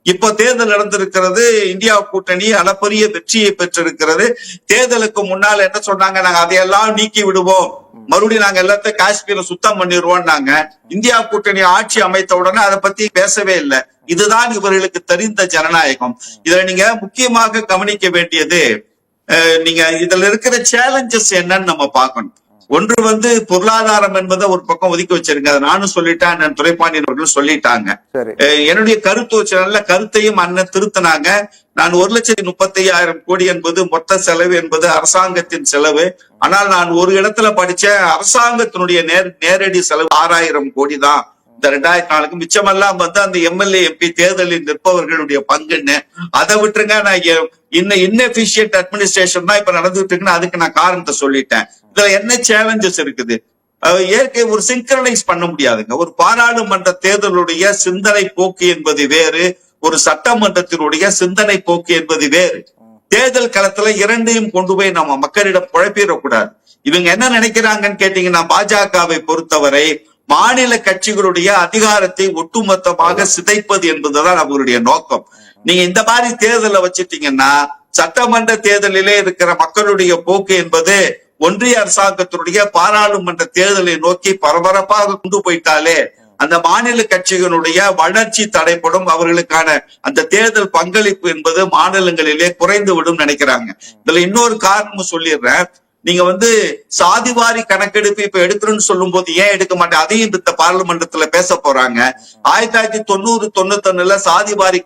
இப்ப தேர்தல் நடந்திருக்கிறது, இந்தியா கூட்டணி அளப்பரிய வெற்றியை பெற்றிருக்கிறது. தேர்தலுக்கு முன்னால் என்ன சொன்னாங்க, நாங்க அதையெல்லாம் நீக்கி விடுவோம், மறுபடியும் நாங்க எல்லாத்தையும் காஷ்மீரை சுத்தம் பண்ணிடுவோம். நாங்க இந்தியா கூட்டணி ஆட்சி அமைத்த உடனே அதை பத்தி பேசவே இல்லை. இதுதான் இவர்களுக்கு தெரிந்த ஜனநாயகம். இதுல நீங்க முக்கியமாக கவனிக்க வேண்டியது, நீங்க இதுல இருக்கிற சேலஞ்சஸ் என்னன்னு நம்ம பார்க்கணும். ஒன்று பொருளாதாரம் என்பதை ஒரு பக்கம் ஒதுக்கி வச்சிருங்க, அதை நானும் சொல்லிட்டேன், துரைப்பாண்டியன் அவர்களும் சொல்லிட்டாங்க. என்னுடைய கருத்து நல்ல கருத்தையும் அண்ணன் திருத்தினாங்க. நான் 1,35,000 கோடி என்பது மொத்த செலவு என்பது அரசாங்கத்தின் செலவு. ஆனால் நான் ஒரு இடத்துல படிச்ச அரசாங்கத்தினுடைய நேரடி செலவு 6,000 கோடி தான் இந்த 2004. மிச்சமெல்லாம் அந்த MLA MP தேர்தலில் நிற்பவர்களுடைய பங்குன்னு. அதை விட்டுருங்க, நான் இன்னெஃபிஷியன்ட் அட்மினிஸ்ட்ரேஷன் தான் இப்ப நடந்துட்டு இருக்குன்னு அதுக்கு நான் காரணத்தை சொல்லிட்டேன். இதுல என்ன சேலஞ்சஸ் இருக்குது? இயற்கை ஒரு சிங்க்ரனைஸ் பண்ண முடியாதுங்க. ஒரு பாராளுமன்ற தேர்தலுடைய சிந்தனை போக்கு என்பது வேறு, ஒரு சட்டமன்றத்தினுடைய சிந்தனை போக்கு என்பது வேறு. தேர்தல் களத்துல இரண்டையும் கொண்டு போய் நம்ம மக்களிடம் குழப்பிடக்கூடாது. இவங்க என்ன நினைக்கிறாங்கன்னு கேட்டீங்கன்னா, பாஜகவை பொறுத்தவரை மாநில கட்சிகளுடைய அதிகாரத்தை ஒட்டுமொத்தமாக சிதைப்பது என்பதுதான் அவங்களுடைய நோக்கம். நீங்க இந்த மாதிரி தேர்தலை வச்சிட்டீங்கன்னா, சட்டமன்ற தேர்தலிலே இருக்கிற மக்களுடைய போக்கு என்பது ஒன்றிய அரசாங்கத்தினுடைய பாராளுமன்ற தேர்தலை நோக்கி பரபரப்பாக கொண்டு போயிட்டாலே அந்த மாநில கட்சிகளுடைய வளர்ச்சி தடைப்படும், அவர்களுக்கான அந்த தேர்தல் பங்களிப்பு என்பது மாநிலங்களிலே குறைந்து விடும் நினைக்கிறாங்க. இதுல இன்னொரு காரணமும் சொல்லிடுறேன். நீங்க சாதிவாரி கணக்கெடுப்பு இப்ப எடுக்கணும்னு சொல்லும் போது ஏன் எடுக்க மாட்டேன், அதையும் இந்த பார்லிமெண்டத்துல பேச போறாங்க. 1990-91 சாதிவாரி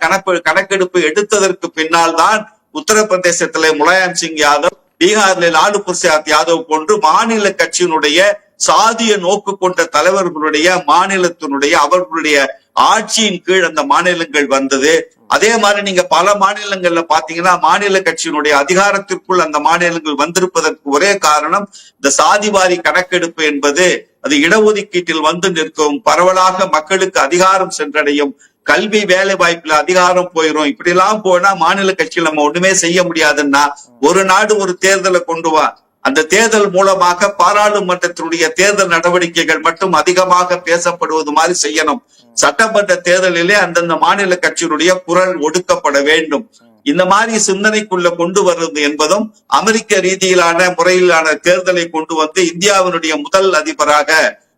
கணக்கெடுப்பு எடுத்ததற்கு பின்னால் தான் உத்தரப்பிரதேசத்துல முலாயம் சிங் யாதவ், பீகார்ல லாலு பிரசாத் யாதவ் போன்று மாநில கட்சியினுடைய சாதிய நோக்கு கொண்ட தலைவர்களுடைய மாநிலத்தினுடைய அவர்களுடைய ஆட்சியின் கீழ் அந்த மாநிலங்கள் வந்தது. அதே மாதிரி நீங்க பல மாநிலங்கள்ல பாத்தீங்கன்னா மாநில கட்சியினுடைய அதிகாரத்திற்குள் அந்த மாநிலங்கள் வந்திருப்பதற்கு ஒரே காரணம் இந்த சாதிவாரி கணக்கெடுப்பு என்பது அது இடஒதுக்கீட்டில் வந்து நிற்கும், பரவலாக மக்களுக்கு அதிகாரம் சென்றடையும், கல்வி வேலை வாய்ப்புல அதிகாரம் போயிரும். இப்படி எல்லாம் போனா மாநில கட்சியில் நம்ம ஒண்ணுமே செய்ய முடியாதுன்னா ஒரு நாடு ஒரு தேர்தலை கொண்டு வா, அந்த தேர்தல் மூலமாக பாராளுமன்றத்தினுடைய தேர்தல் நடவடிக்கைகள் மட்டும் அதிகமாக பேசப்படுவது மாதிரி செய்யணும். சட்டமன்ற தேர்தலிலே அந்தந்த மாநில கட்சியினுடைய குரல் ஒடுக்கப்பட வேண்டும். இந்த மாதிரி சிந்தனைக்குள்ள கொண்டு வருவது என்பதும் அமெரிக்க ரீதியிலான முறையிலான தேர்தலை கொண்டு வந்து இந்தியாவினுடைய முதல் அதிபராக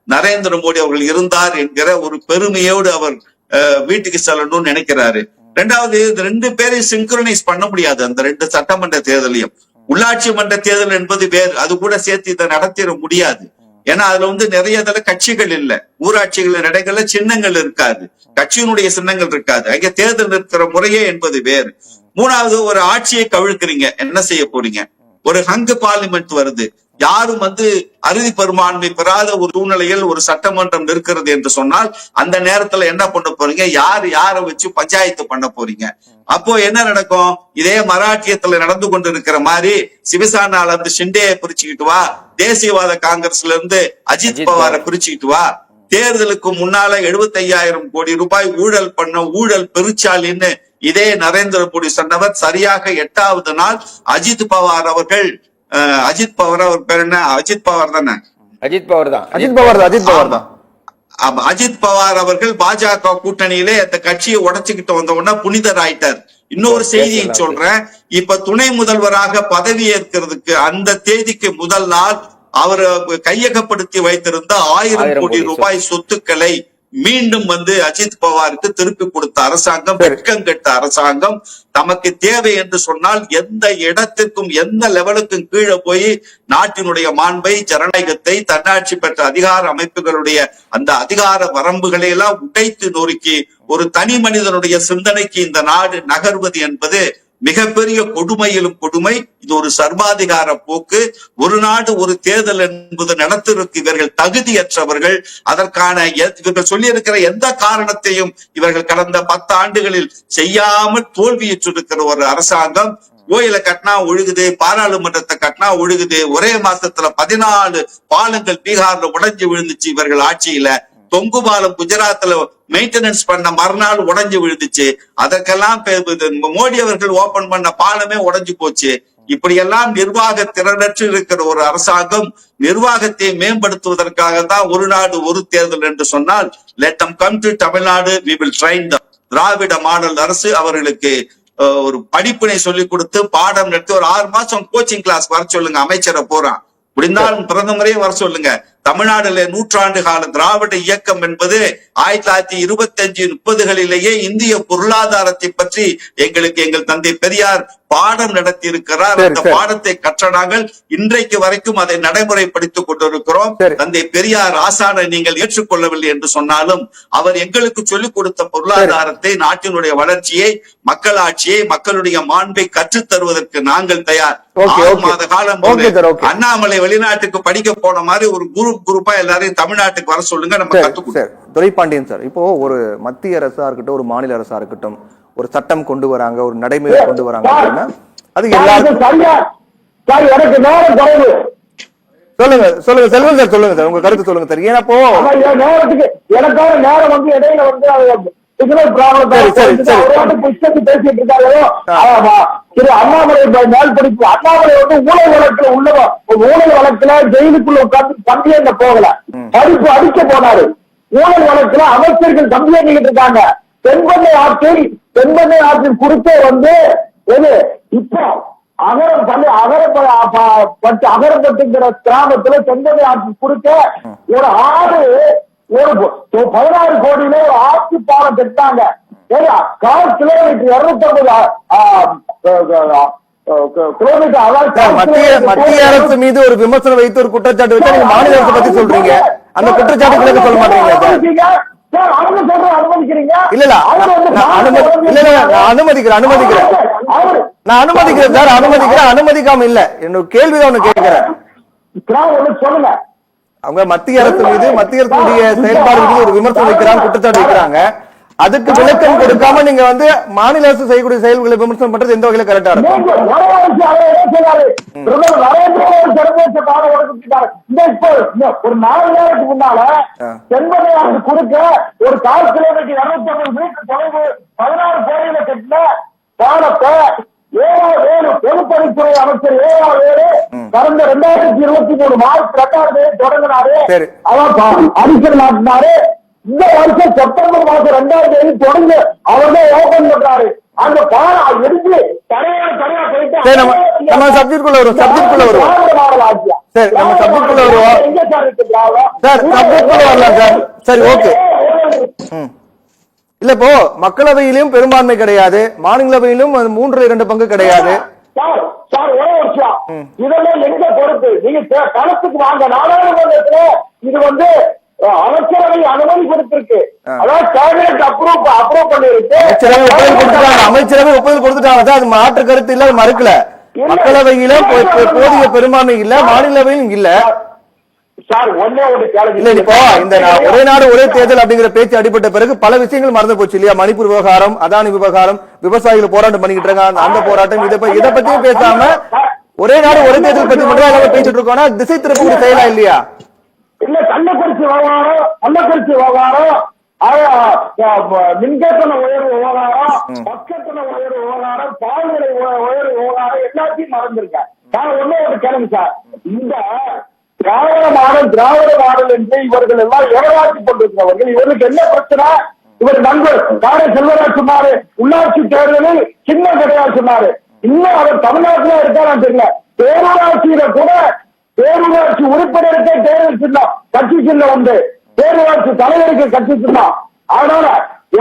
நரேந்திர மோடி அவர்கள் இருந்தார் என்கிற ஒரு பெருமையோடு அவர் வீட்டுக்கு செல்லணும்னு நினைக்கிறாரு. ரெண்டாவது, ரெண்டு பேரையும் சிங்க்ரனைஸ் பண்ண முடியாது. அந்த ரெண்டு சட்டமன்ற தேர்தலையும், உள்ளாட்சி மன்ற தேர்தல் என்பது வேறு, அது கூட சேர்த்து இதை நடத்திட முடியாது. ஏன்னா அதுல வந்து நிறைய கட்சிகள் இல்ல, ஊராட்சிகள் இடங்கள்ல சின்னங்கள் இருக்காது, கட்சியினுடைய சின்னங்கள் இருக்காது, அங்க தேர்தல் இருக்கிற முறையே என்பது வேறு. மூணாவது, ஒரு ஆட்சியை கவிழ்க்கிறீங்க, என்ன செய்ய போறீங்க? ஒரு ஹங்கு பார்லிமெண்ட் வருது, யாரும் அறுதி பெரும்பான்மை பெறாத ஒரு சூழ்நிலையில் ஒரு சட்டமன்றம் இருக்கிறது என்று சொன்னால் அந்த நேரத்துல என்ன பண்ண போறீங்க? யாரை வச்சு பஞ்சாயத்து பண்ண போறீங்க? அப்போ என்ன நடக்கும்? இதே மராட்டியத்துல நடந்து கொண்டு இருக்கிற மாதிரி சிவசேனால இருந்து ஷிண்டேயை பிரிச்சுக்கிட்டு வா, தேசியவாத காங்கிரஸ்ல இருந்து அஜித் பவாரை பிரிச்சுக்கிட்டு வா, தேர்தலுக்கு முன்னால 75,000 கோடி ரூபாய் ஊழல் பண்ண ஊழல் பெருச்சாலின்னு இதே நரேந்திர மோடி சொன்னவர் சரியாக 8வது நாள் அஜித் பவார் அவர் பேர் என்ன? அஜித் பவார் தானே? அஜித் பவார் தான். அஜித் பவார் அவர்கள் பாஜக கூட்டணியிலே அந்த கட்சியை உடைச்சுக்கிட்டு வந்த உடனே புனிதர் ஆயிட்டார். இன்னொரு செய்தியை சொல்றேன், இப்ப துணை முதல்வராக பதவி ஏற்கிறதுக்கு அந்த தேதிக்கு முதல் நாள் அவர் கையகப்படுத்தி வைத்திருந்த 1000 கோடி ரூபாய் சொத்துக்களை மீண்டும் அஜித் பவாருக்கு திருப்பி கொடுத்த அரசாங்கம், வெட்கம் கெட்ட அரசாங்கம். தமக்கு தேவை என்று சொன்னால் எந்த இடத்திற்கும் எந்த லெவலுக்கும் கீழே போய் நாட்டினுடைய மாண்பை, ஜனநாயகத்தை, தன்னாட்சி பெற்ற அதிகார அமைப்புகளுடைய அந்த அதிகார வரம்புகளை எல்லாம் உடைத்து நொறுக்கி ஒரு தனி மனிதனுடைய சிந்தனைக்கு இந்த நாடு நகர்வது என்பது மிகப்பெரிய கொடுமையிலும் கொடுமை. இது ஒரு சர்வாதிகார போக்கு. ஒரு நாடு ஒரு தேர்தல் என்பது நடத்துவதற்கு இவர்கள் தகுதியற்றவர்கள். அதற்கான இவர்கள் சொல்லியிருக்கிற எந்த காரணத்தையும் இவர்கள் கடந்த 10 ஆண்டுகளில் செய்யாமல் தோல்வியுற்றிருக்கிற ஒரு அரசாங்கம். கோயில கட்டினா ஒழுகுது, பாராளுமன்றத்தை கட்டினா ஒழுகுது. ஒரே மாசத்துல 14 பாலங்கள் பீகார்ல உடைஞ்சு விழுந்துச்சு இவர்கள் ஆட்சியில. தொங்கு பாலம் குஜராத்ல மெயின்டெனன்ஸ் பண்ண மறுநாள் உடைஞ்சு விழுந்துச்சு. அதற்கெல்லாம் மோடி அவர்கள் ஓபன் பண்ண பாலமே உடைஞ்சு போச்சு. இப்படி எல்லாம் நிர்வாக திறனற்று இருக்கிற ஒரு அரசாங்கம் நிர்வாகத்தை மேம்படுத்துவதற்காக தான் ஒரு நாடு ஒரு தேர்தல் என்று சொன்னால், let them come to Tamil Nadu, we will train them. Dravida model அரசு அவர்களுக்கு ஒரு படிப்பினை சொல்லி கொடுத்து பாடம் நடத்தி ஒரு 6 மாசம் கோச்சிங் கிளாஸ் வர சொல்லுங்க. அமைச்சரை போறான், முடிந்தாலும் பிரதமரையும் வர சொல்லுங்க. தமிழ்நாடுல 100 ஆண்டு கால திராவிட இயக்கம் என்பது 1925-30களிலேயே இந்திய பொருளாதாரத்தை பற்றி எங்கள் தந்தை பெரியார் பாடம் நடத்தி இருக்கிறார். அந்த பாடத்தை கற்ற நாங்கள் இன்றைக்கு வரைக்கும் அதை நடைமுறைப்படுத்திக் கொண்டிருக்கிறோம். தந்தை பெரியார் ஆசானை நீங்கள் ஏற்றுக்கொள்ளவில்லை என்று சொன்னாலும் அவர் எங்களுக்கு சொல்லிக் கொடுத்த பொருளாதாரத்தை, நாட்டினுடைய வளர்ச்சியை, மக்களாட்சியை, மக்களுடைய மாண்பை கற்றுத் தருவதற்கு நாங்கள் தயார். 6 மாத காலம் அண்ணாமலை வெளிநாட்டுக்கு படிக்க போன மாதிரி ஒரு குரூப்பா எல்லாரையும் தமிழ்நாட்டுக்கு வர சொல்லுங்க, நம்ம கத்துக்கொடுப்போம். துரைபாண்டியன் சார், இப்போ ஒரு மத்திய அரசா இருக்கட்டும், ஒரு மாநில அரசா இருக்கட்டும், ஒரு சட்டம் கொண்டு வராங்க, ஒரு நடைமுறை கொண்டு வராங்க அப்படின்னா அது எல்லாருக்கும் எனக்கு நேரம் குறைவு. சொல்லுங்க செல்வன் சார், சொல்லுங்க சார், உங்க கருத்து சொல்லுங்க சார். ஏன்னா நேரத்துக்கு எனக்கான நேரம் இடையில பேசிட்டு இருக்காங்க. திரு அண்ணாமலை மேல் படிப்பு, அண்ணாமலை ஊழல் வழக்குல உள்ளவன், ஊழல் வழக்குல ஜெயிலுக்குள்ள உட்கார்ந்து கம்ப்ளைண்ட் போகல, படிப்பு அடிக்க போனாரு. ஊழல் வழக்குல அமைச்சர்கள் கம்ப்ளைண்ட் பண்ணிட்டு இருக்காங்க. தென்பெண்ணை ஆற்றின் குறுக்கே இப்போ அகரப்பட்டுங்கிற கிராமத்துல தென்பெண்ணை ஆற்றின் குறுக்கே ஒரு 16 கோடியில ஒரு ஆட்சி பாலம் கட்டாங்க. 4 கிலோமீட்டர் 250 மத்திய அரசு மீது ஒரு விமர்சனம் வைத்து ஒரு குற்றச்சாட்டு வச்சு நீங்க மாநில அரசு பத்தி சொல்றீங்க. அந்த குற்றச்சாட்டு சொல்ல மாட்டீங்களா சார்? அனுமதிக்கிறீங்க? இல்ல நான் அனுமதிக்கிறேன் சார், அனுமதிக்காம இல்ல. என்னோட கேள்விதான் ஒண்ணு கேட்கிறேன். சொல்லுங்க. அவங்க மத்திய அரசு மீது மத்திய அரசுடைய செயல்பாடு மீது ஒரு விமர்சனம் வைக்கிறாங்க, குற்றச்சாட்டு வைக்கிறாங்க. அதுக்கு விளக்கம் கொடுக்காம நீங்க வந்து மாநில அரசு செய்யக்கூடிய செயல்களை விமர்சனம் பண்றது எந்த வகையில கரெக்டா இருக்கும்? ஒரு 4 நேரத்துக்கு முன்னால தென்பதையாருக்கு கொடுக்க ஒரு 4 கிலோமீட்டர் 250 மீட்டர் தொலைவு 16 கோடியில கட்டின பாலத்தை பொதுப்பணித்துறை அமைச்சர் ஏழாவது கடந்த 2023 மார்ச் 2 தொடங்கினாரு. அவர் அடிக்கல் நாட்டினாரு. இந்த வருஷம் செப்டம்பர் மாசம் 2 தொடர்ந்து அவர் தான் ஓபன் பண்றாரு. அந்த பாலம் எடுத்து தனியா போயிட்டு நம்ம சப்ஜெக்ட்குள்ள வரும் சரி, நம்ம சப்ஜெக்ட்குள்ள வருவோம் சார், சப்ஜெக்ட்குள்ள வரலாம் சார். சரி, ஓகே. இல்ல, இப்போ மக்களவையிலும் பெரும்பான்மை கிடையாது, மாநிலவையிலும் 3/2 பங்கு கிடையாது. சார் ஒரே விஷயம், இதெல்லாம் எங்க பொறுப்பு? நீங்க களத்துக்கு வாங்க. நாடாளுமன்றத்துல இது வந்து அமைச்சரவை அனுமதி கொடுத்திருக்கு, அதாவது கேபினட் அப்ரூவ் பண்ணிருக்கு. அமைச்சரவை ஒப்புதல் கொடுத்துட்டாங்க சார், அது மாற்று கருத்து இல்ல, மறுக்கல. மக்களவையில போதிய பெரும்பான்மை இல்ல, மாநிலவையும் இல்ல சார். ஒன்னே ஒரு கேள்வி இல்ல, இப்போ இந்த ஒரே நாடு ஒரே தேர்தல் அப்படிங்கிற பேச்சு அடிபட்ட பிறகு பல விஷயங்கள் மறந்து போச்சு இல்லையா? மணிப்பூர் விவகாரம், அதானி விவகாரம், விவசாயிகள் போராட்டம் பண்ணிக்கிட்டு இருக்காங்க, அந்த போராட்டம், இதை பத்தியும் பேசாம ஒரே நாடு ஒரே தேர்தல் பத்தி மட்டும் பேசிட்டு இருக்கோம்னா திசை திருப்பக்கூடிய செயலா இல்லையா? இல்ல, கள்ளக்குறிச்சி விவகாரம், மின்கட்டண உயர்வு விவகாரம், பக்கத்தன உயர்வு விவகாரம், பால்நிலை உயர்வு விவகாரம் எல்லாத்தையும் மறந்துருக்கேன். நான் ஒன்னே ஒரு கேளுங்க சார், இந்த திராவிட மாடல் என்று இவர்கள் எல்லாம் ஏமாற்றி கொண்டிருக்கிறவர்கள், இவருக்கு என்ன பிரச்சனை? இவர் நண்பர் காரை செல்வராஜ் சொன்னாரு, உள்ளாட்சி தேர்தலில் சின்னம் கிடையாது சொன்னாரு. இன்னும் அவர் தமிழ்நாட்டில இருக்காரான்னு தெரியல. பேரூராட்சியில கூட பேரூராட்சி உறுப்பினருக்கே தேர்தல் சின்னம், கட்சி சின்னம் உண்டு. பேரூராட்சி தலைவருக்கு கட்சி சின்னம். அதனால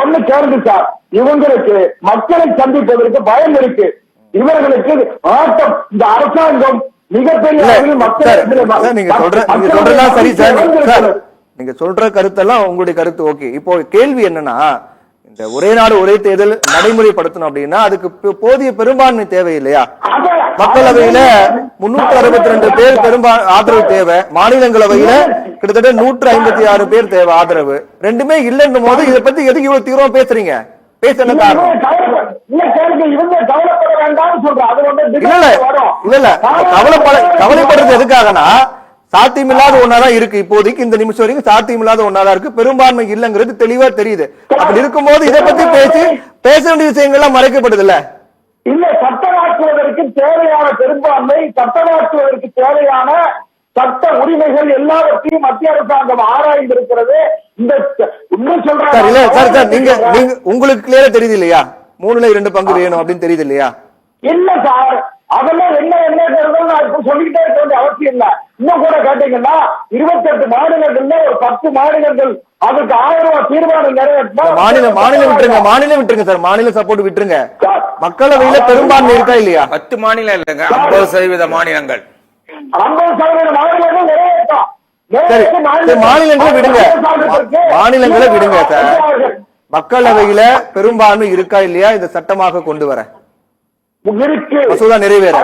ஒண்ணு கேள்வி சார், இவங்களுக்கு மக்களை சந்திப்பதற்கு பயம் இருக்கு. இவர்களுக்கு ஆட்டம், இந்த அரசாங்கம் மிகப்பெரிய நீங்க சொல்றதெல்லாம் சரி சார், நீங்க சொல்ற கருத்தெல்லாம் உங்களுடைய கருத்து ஓகே. இப்போ கேள்வி என்னன்னா, இந்த ஒரே நாடு ஒரே தேர்தல் நடைமுறைப்படுத்தணும் அப்படின்னா அதுக்கு போதிய பெரும்பான்மை தேவை இல்லையா? மக்களவையில 362 பேர் ஆதரவு தேவை, மாநிலங்களவையில கிட்டத்தட்ட 156 பேர் தேவை ஆதரவு. ரெண்டுமே இல்லைன்னும் போது இதை பத்தி எதுக்கு இவ்வளவு தீவிரமா பேசுறீங்க? பேச என்ன காரணம்? கவலைப்படுறது எதுக்காகனா, சாத்தியமில்லாத ஒன்னாதான் இருக்கு. இப்போதைக்கு இந்த நிமிஷம் வரைக்கும் சாத்தியமில்லாத ஒன்னாதான் இருக்கு, பெரும்பான்மை இல்லங்கிறது தெளிவா தெரியுது. அப்படி இருக்கும்போது இதை பத்தி பேச வேண்டிய விஷயங்கள்லாம் மறைக்கப்படுது இல்ல? இல்ல, சட்டமாற்றுவதற்கு தேவையான பெரும்பான்மை, சட்டமாற்றுவதற்கு தேவையான சட்ட உரிமைகள் எல்லாவற்றையும் மத்திய அரசாங்கம் ஆராய்ந்திருக்கிறது. இந்த உண்மை சொல்றாங்க. நீங்க உங்களுக்கு கிளியரா தெரியுது இல்லையா? 3/2 பங்கு வேணும் அப்படின்னு தெரியுது இல்லையா? இல்ல சார், அதெல்லாம் என்ன நான் இப்ப சொல்லிக்கிட்டே இருக்க வேண்டிய அவசியம் இல்ல. இன்னும் கூட கேட்டீங்கன்னா 28 மாநிலங்கள்ல ஒரு 10 மாநிலங்கள் அதுக்கு 1000 ரூபாய் தீர்மானம் நிறைவேற்றினா மாநிலம் விட்டுருங்க சார், மாநில சப்போர்ட் விட்டுருங்க. மக்களவையில பெரும்பான்மை இருக்கா இல்லையா? 10 மாநிலம் இல்லைங்க, 50% மாநிலங்கள். 50% மாநிலங்கள் நிறைவேற்றோம். மாநிலங்களை விடுங்க சார். மக்களவையில பெரும்பான்மை இருக்கா இல்லையா இந்த சட்டமாக கொண்டு வர? மசோதா நிறைவேற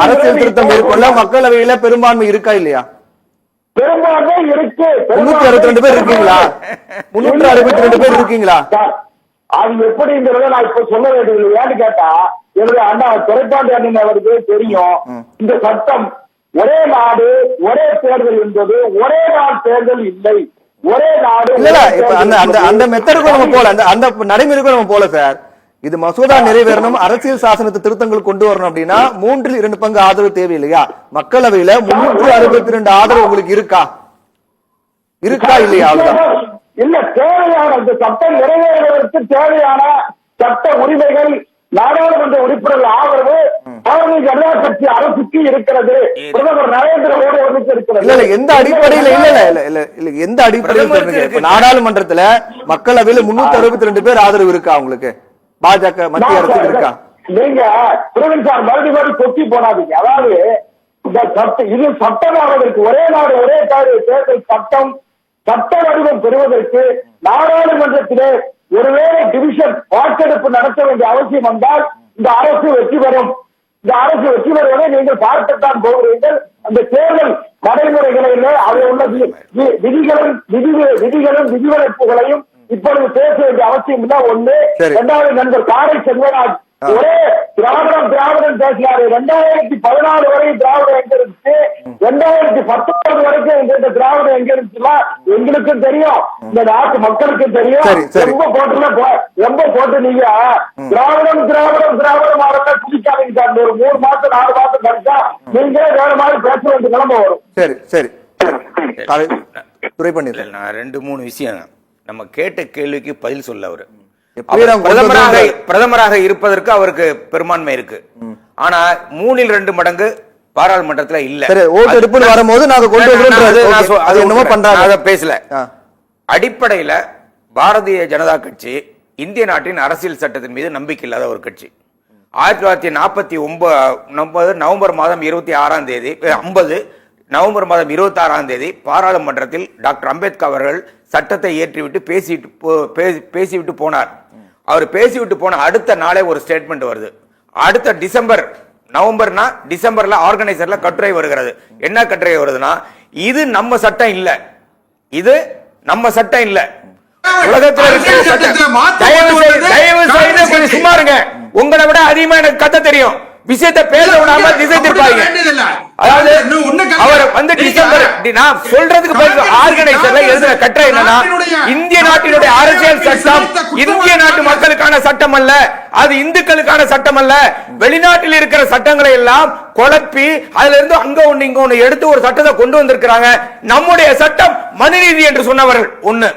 அரசியல் திருத்தம் மேற்கொள்ள மக்களவையில பெரும்பான்மை இருக்கா இல்லையா? பெரும்பான்மை இருக்கு. 362 பேர் இருக்கீங்களா? 362 பேர் இருக்கீங்களா? அது எப்படிங்கிறத நான் இப்ப சொல்ல வேண்டியது. ஏன்னு கேட்டா, என்னுடைய அண்ணா துரைப்பாண்டி அண்ணன் அவருக்கு தெரியும், இந்த சட்டம் ஒரே நாடு ஒரே தேர்தல் என்பது ஒரே நாள் தேர்தல் இல்லை, ஒரே நாடு. இல்ல, இப்ப அந்த மெத்தடுக்கும் நம்ம போல, அந்த நடைமுறைக்கும் நம்ம போல சார். இது மசோதா நிறைவேறணும், அரசியல் சாசனத்தை திருத்தங்கள் கொண்டு வரணும் அப்படின்னா 3/2 பங்கு ஆதரவு தேவை இல்லையா? மக்களவையில 362 ஆதரவு உங்களுக்கு இருக்கா இல்லையா? அவ்வளவுதான். இல்ல, தேவையான இந்த சட்டம் நிறைவேறுவதற்கு தேவையான சட்ட உரிமைகள் நாடாளுமன்ற உறுப்பினர்கள் ஆதரவு பாரதிய ஜனதா கட்சி அரசுக்கு இருக்கிறது, பிரதமர் நரேந்திர மோடி அவர்களுக்கு இருக்கிறது. இல்ல, எந்த அடிப்படையில இல்ல எந்த அடிப்படையில் நாடாளுமன்றத்துல மக்களவையில 362 பேர் ஆதரவு இருக்கா உங்களுக்கு? பாஜக மத்திய அரசுக்கு இருக்கா? நீங்க பிரவீன் சார் மறுபடி கொத்தி போடாதீங்க. அதாவது இந்த இது சட்டமாவதற்கு ஒரே நாடு ஒரே தேர்தல் சட்டம் சட்ட வடிவம் பெறுவதற்கு நாடாளுமன்றத்திலே ஒருவேளை டிவிஷன் வாக்கெடுப்பு நடத்த வேண்டிய அவசியம் வந்தால் இந்த அரசு வெற்றி பெறும். இந்த அரசு வெற்றி பெறுவதை நீங்கள் பார்க்கத்தான் போகிறீர்கள். அந்த தேர்தல் நடைமுறைகளில் விதிகளும் விதிவிலக்குகளையும் இப்பொழுது பேச வேண்டிய அவசியம் இல்ல. ஒண்ணு. சரி. இரண்டாவது நண்பர் காரை செல்வராஜ் ஒரே திராவிடம் பேசுறாரு. 2014 வரை திராவிடம் எங்க இருந்துச்சு, 2019 வரைக்கும் எங்க திராவிடம் எங்க இருந்துச்சுன்னா எங்களுக்கும் தெரியும், இந்த நாட்டு மக்களுக்கும் தெரியும். ரொம்ப போட்டு நீங்க திராவிடம் ஆரம்ப குதிக்காதீங்க. ஒரு 3 மாசம் 4 மாசம் கழிச்சா நீங்களே வேற மாதிரி பேச வேண்டிய நிலைமை வரும். சரி சரி துரை பண்ணிடலாம். நான் 2-3 விஷயம் நம்ம கேட்ட கேள்விக்கு பதில் சொல்ல அவரு பிரதமராக இருப்பதற்கு அவருக்கு பெரும்பான்மை இருக்கு. ஆனா 3/2 மடங்கு பாராளுமன்றத்துல இல்ல. வரும்போது பேசல. அடிப்படையில பாரதிய ஜனதா கட்சி இந்திய நாட்டின் அரசியல் சட்டத்தின் மீது நம்பிக்கை இல்லாத ஒரு கட்சி. 1949 நவம்பர் மாதம் 26ஆம் தேதி 50 நவம்பர் மாதம் 26ஆம் தேதி பாராளுமன்றத்தில் டாக்டர் அம்பேத்கர் அவர்கள் சட்டத்தை ஏற்றிவிட்டு பேசிவிட்டு போனார். அவர் பேசிவிட்டு போன அடுத்த நாளே ஒரு ஸ்டேட்மெண்ட் வருது. அடுத்த டிசம்பர்ல ஆர்கனைசர்ல கட்டுரை வருகிறது. என்ன கட்டுரை வருதுன்னா, இது நம்ம சட்டம் இல்ல, இது நம்ம சட்டம் இல்ல, உலகத்தில் இருக்கிற சட்டம். தயவு செய்து கொஞ்சம் சும்மா இருங்க. உங்களை விட அதிகமா எனக்கு கத்த தெரியும். விஷயத்தை பேச விடாம திசை திருப்பாங்க. அதாவது அவர் வந்து டிசம்பர் நான் சொல்றதுக்கு ஆர்கனைசர்ல எழுதுற கட்டுரை என்னன்னா, இந்திய நாட்டினுடைய அரசியல் சட்டம் இந்திய நாட்டு மக்களுக்கான சட்டம் அல்ல, அது இந்துக்களுக்கான சட்டம் அல்ல. வெளிநாட்டில் இருக்கிற சட்டங்களை எல்லாம் குழப்பி அதுல இருந்து அங்க ஒண்ணு இங்க ஒண்ணு எடுத்து ஒரு சட்டத்தை கொண்டு வந்திருக்கிறாங்க. நம்முடைய சட்டம் மனுநீதி என்று சொன்னவர்கள் ஒண்ணு.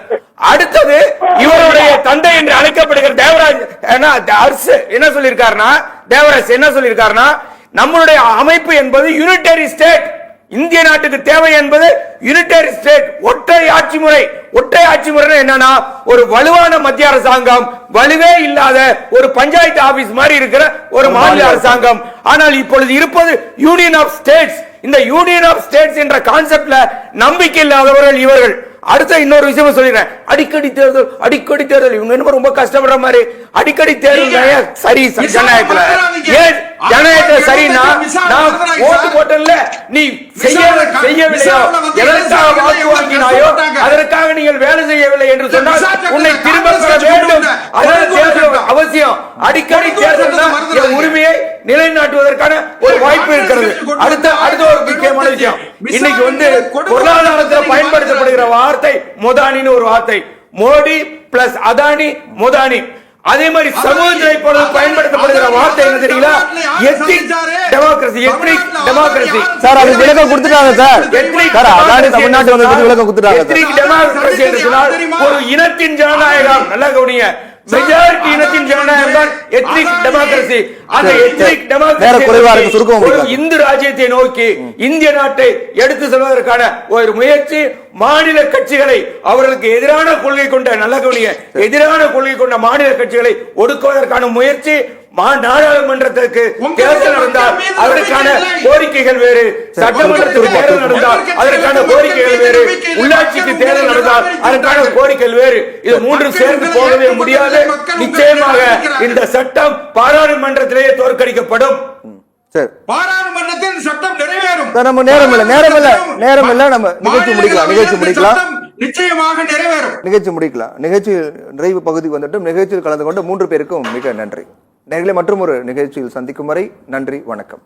அடுத்தது இவருடைய தந்தை என்று அழைக்கப்படுகிற தேவராஜ் என்ன சொல்லியிருக்காருன்னா, தேவராஜ் என்ன சொல்லியிருக்காருன்னா, நம்மளுடைய அமைப்பு என்பது யூனிட்டரி ஸ்டேட், இந்திய நாட்டுக்கு தேவை என்பது யூனிட்டரி ஸ்டேட், ஒற்றை ஆட்சி முறை. ஒற்றை ஆட்சி முறை என்னன்னா, ஒரு வலுவான மத்திய அரசாங்கம், வலுவே இல்லாத ஒரு பஞ்சாயத்து ஆபீஸ் மாதிரி இருக்கிற ஒரு மாநில அரசாங்கம். ஆனால் இப்பொழுது இருப்பது யூனியன் ஆஃப் ஸ்டேட்ஸ். இந்த யூனியன் ஆஃப் ஸ்டேட்ஸ் என்ற கான்செப்ட்ல நம்பிக்கை இல்லாதவர்கள் இவர்கள். அடுத்த இன்னொரு விஷயம் சொல்லிடுறேன். அடிக்கடி தேர்தல் இவங்க என்ன ரொம்ப கஷ்டப்படுற மாதிரி. அடிக்கடி தேர்தல் சரி ஜனநாயகத்துல, ஏன் ஜனநாயகத்துல சரின்னா, நான் ஓட்டு போட்டேன்ல, நீ செய்யவில்லையோ, எதற்காக வாக்கு வாங்கினாயோ அதற்காக நீங்கள் வேலை செய்யவில்லை என்று சொன்னால் உன்னை திரும்ப பெற வேண்டும். அதனால தேர்தல் அவசியம். அடிக்கடி தேர்தல் உரிமையை நிலைநாட்டுவதற்கான ஒரு வாய்ப்பு இருக்கிறது. அடுத்த ஒரு முக்கியமான விஷயம், இன்னைக்கு வந்து பொருளாதாரத்தில் பயன்படுத்தப்படுகிற வார்த்தை மொதானின்னு ஒரு வார்த்தை. மோடி பிளஸ் அதானி மொதானி. அதே மாதிரி சமூகத்தை பயன்படுத்தப்படுகிற வார்த்தை என்ன தெரியுங்களா? Ethnic democracy. Ethnic democracy sir, அது விளக்கம் கொடுத்துட்டாங்க சார். அதானி தமிழ்நாட்டு வந்து விளக்கம் கொடுத்துட்டாங்க. எத்னிக் டெமோக்ரசி என்று சொன்னால் ஒரு இனத்தின் ஜனநாயகம். நல்லா கவனிங்க, மெஜாரிட்டி இனத்தின் ஜனநாயகம் தான் எத்னிக் டெமோக்ரசி. அந்த எத்னிக் டெமோக்ரசி ஒரு இந்து ராஜ்யத்தை நோக்கி இந்திய நாட்டை எடுத்து செல்வதற்கான ஒரு முயற்சி. மாநில கட்சிகளை, அவர்களுக்கு எதிரான கொள்கை கொண்ட, நல்ல கவனிய, எதிரான கொள்கை கொண்ட மாநில கட்சிகளை ஒடுக்குவதற்கான முயற்சி. நாடாளுமன்றத்திற்கு தேர்தல் நடந்தால் அதற்கான கோரிக்கைகள் வேறு, சட்டமன்றத்துக்கு தேர்தல் நடந்தால் அதற்கான கோரிக்கைகள் வேறு, உள்ளாட்சிக்கு தேர்தல் நடந்தால் அதற்கான கோரிக்கைகள் வேறு. இது மூன்றும் சேர்ந்து போகவே முடியாது. நிச்சயமாக இந்த சட்டம் பாராளுமன்றத்திலேயே தோற்கடிக்கப்படும். பாராளுமன்றத்தில் சட்டம் நிறைவேறும். நம்ம நேரம் இல்ல, நம்ம நிகழ்ச்சி முடிக்கலாம். நிச்சயமாக நிறைவேறும். நிகழ்ச்சி முடிக்கலாம். நிகழ்ச்சி நிறைவு பகுதி வந்துட்டும். நிகழ்ச்சியில் கலந்து கொண்ட 3 பேருக்கும் மிக நன்றி. நேயர்களே, மற்றும் ஒரு நிகழ்ச்சியில் சந்திக்கும் வரை நன்றி, வணக்கம்.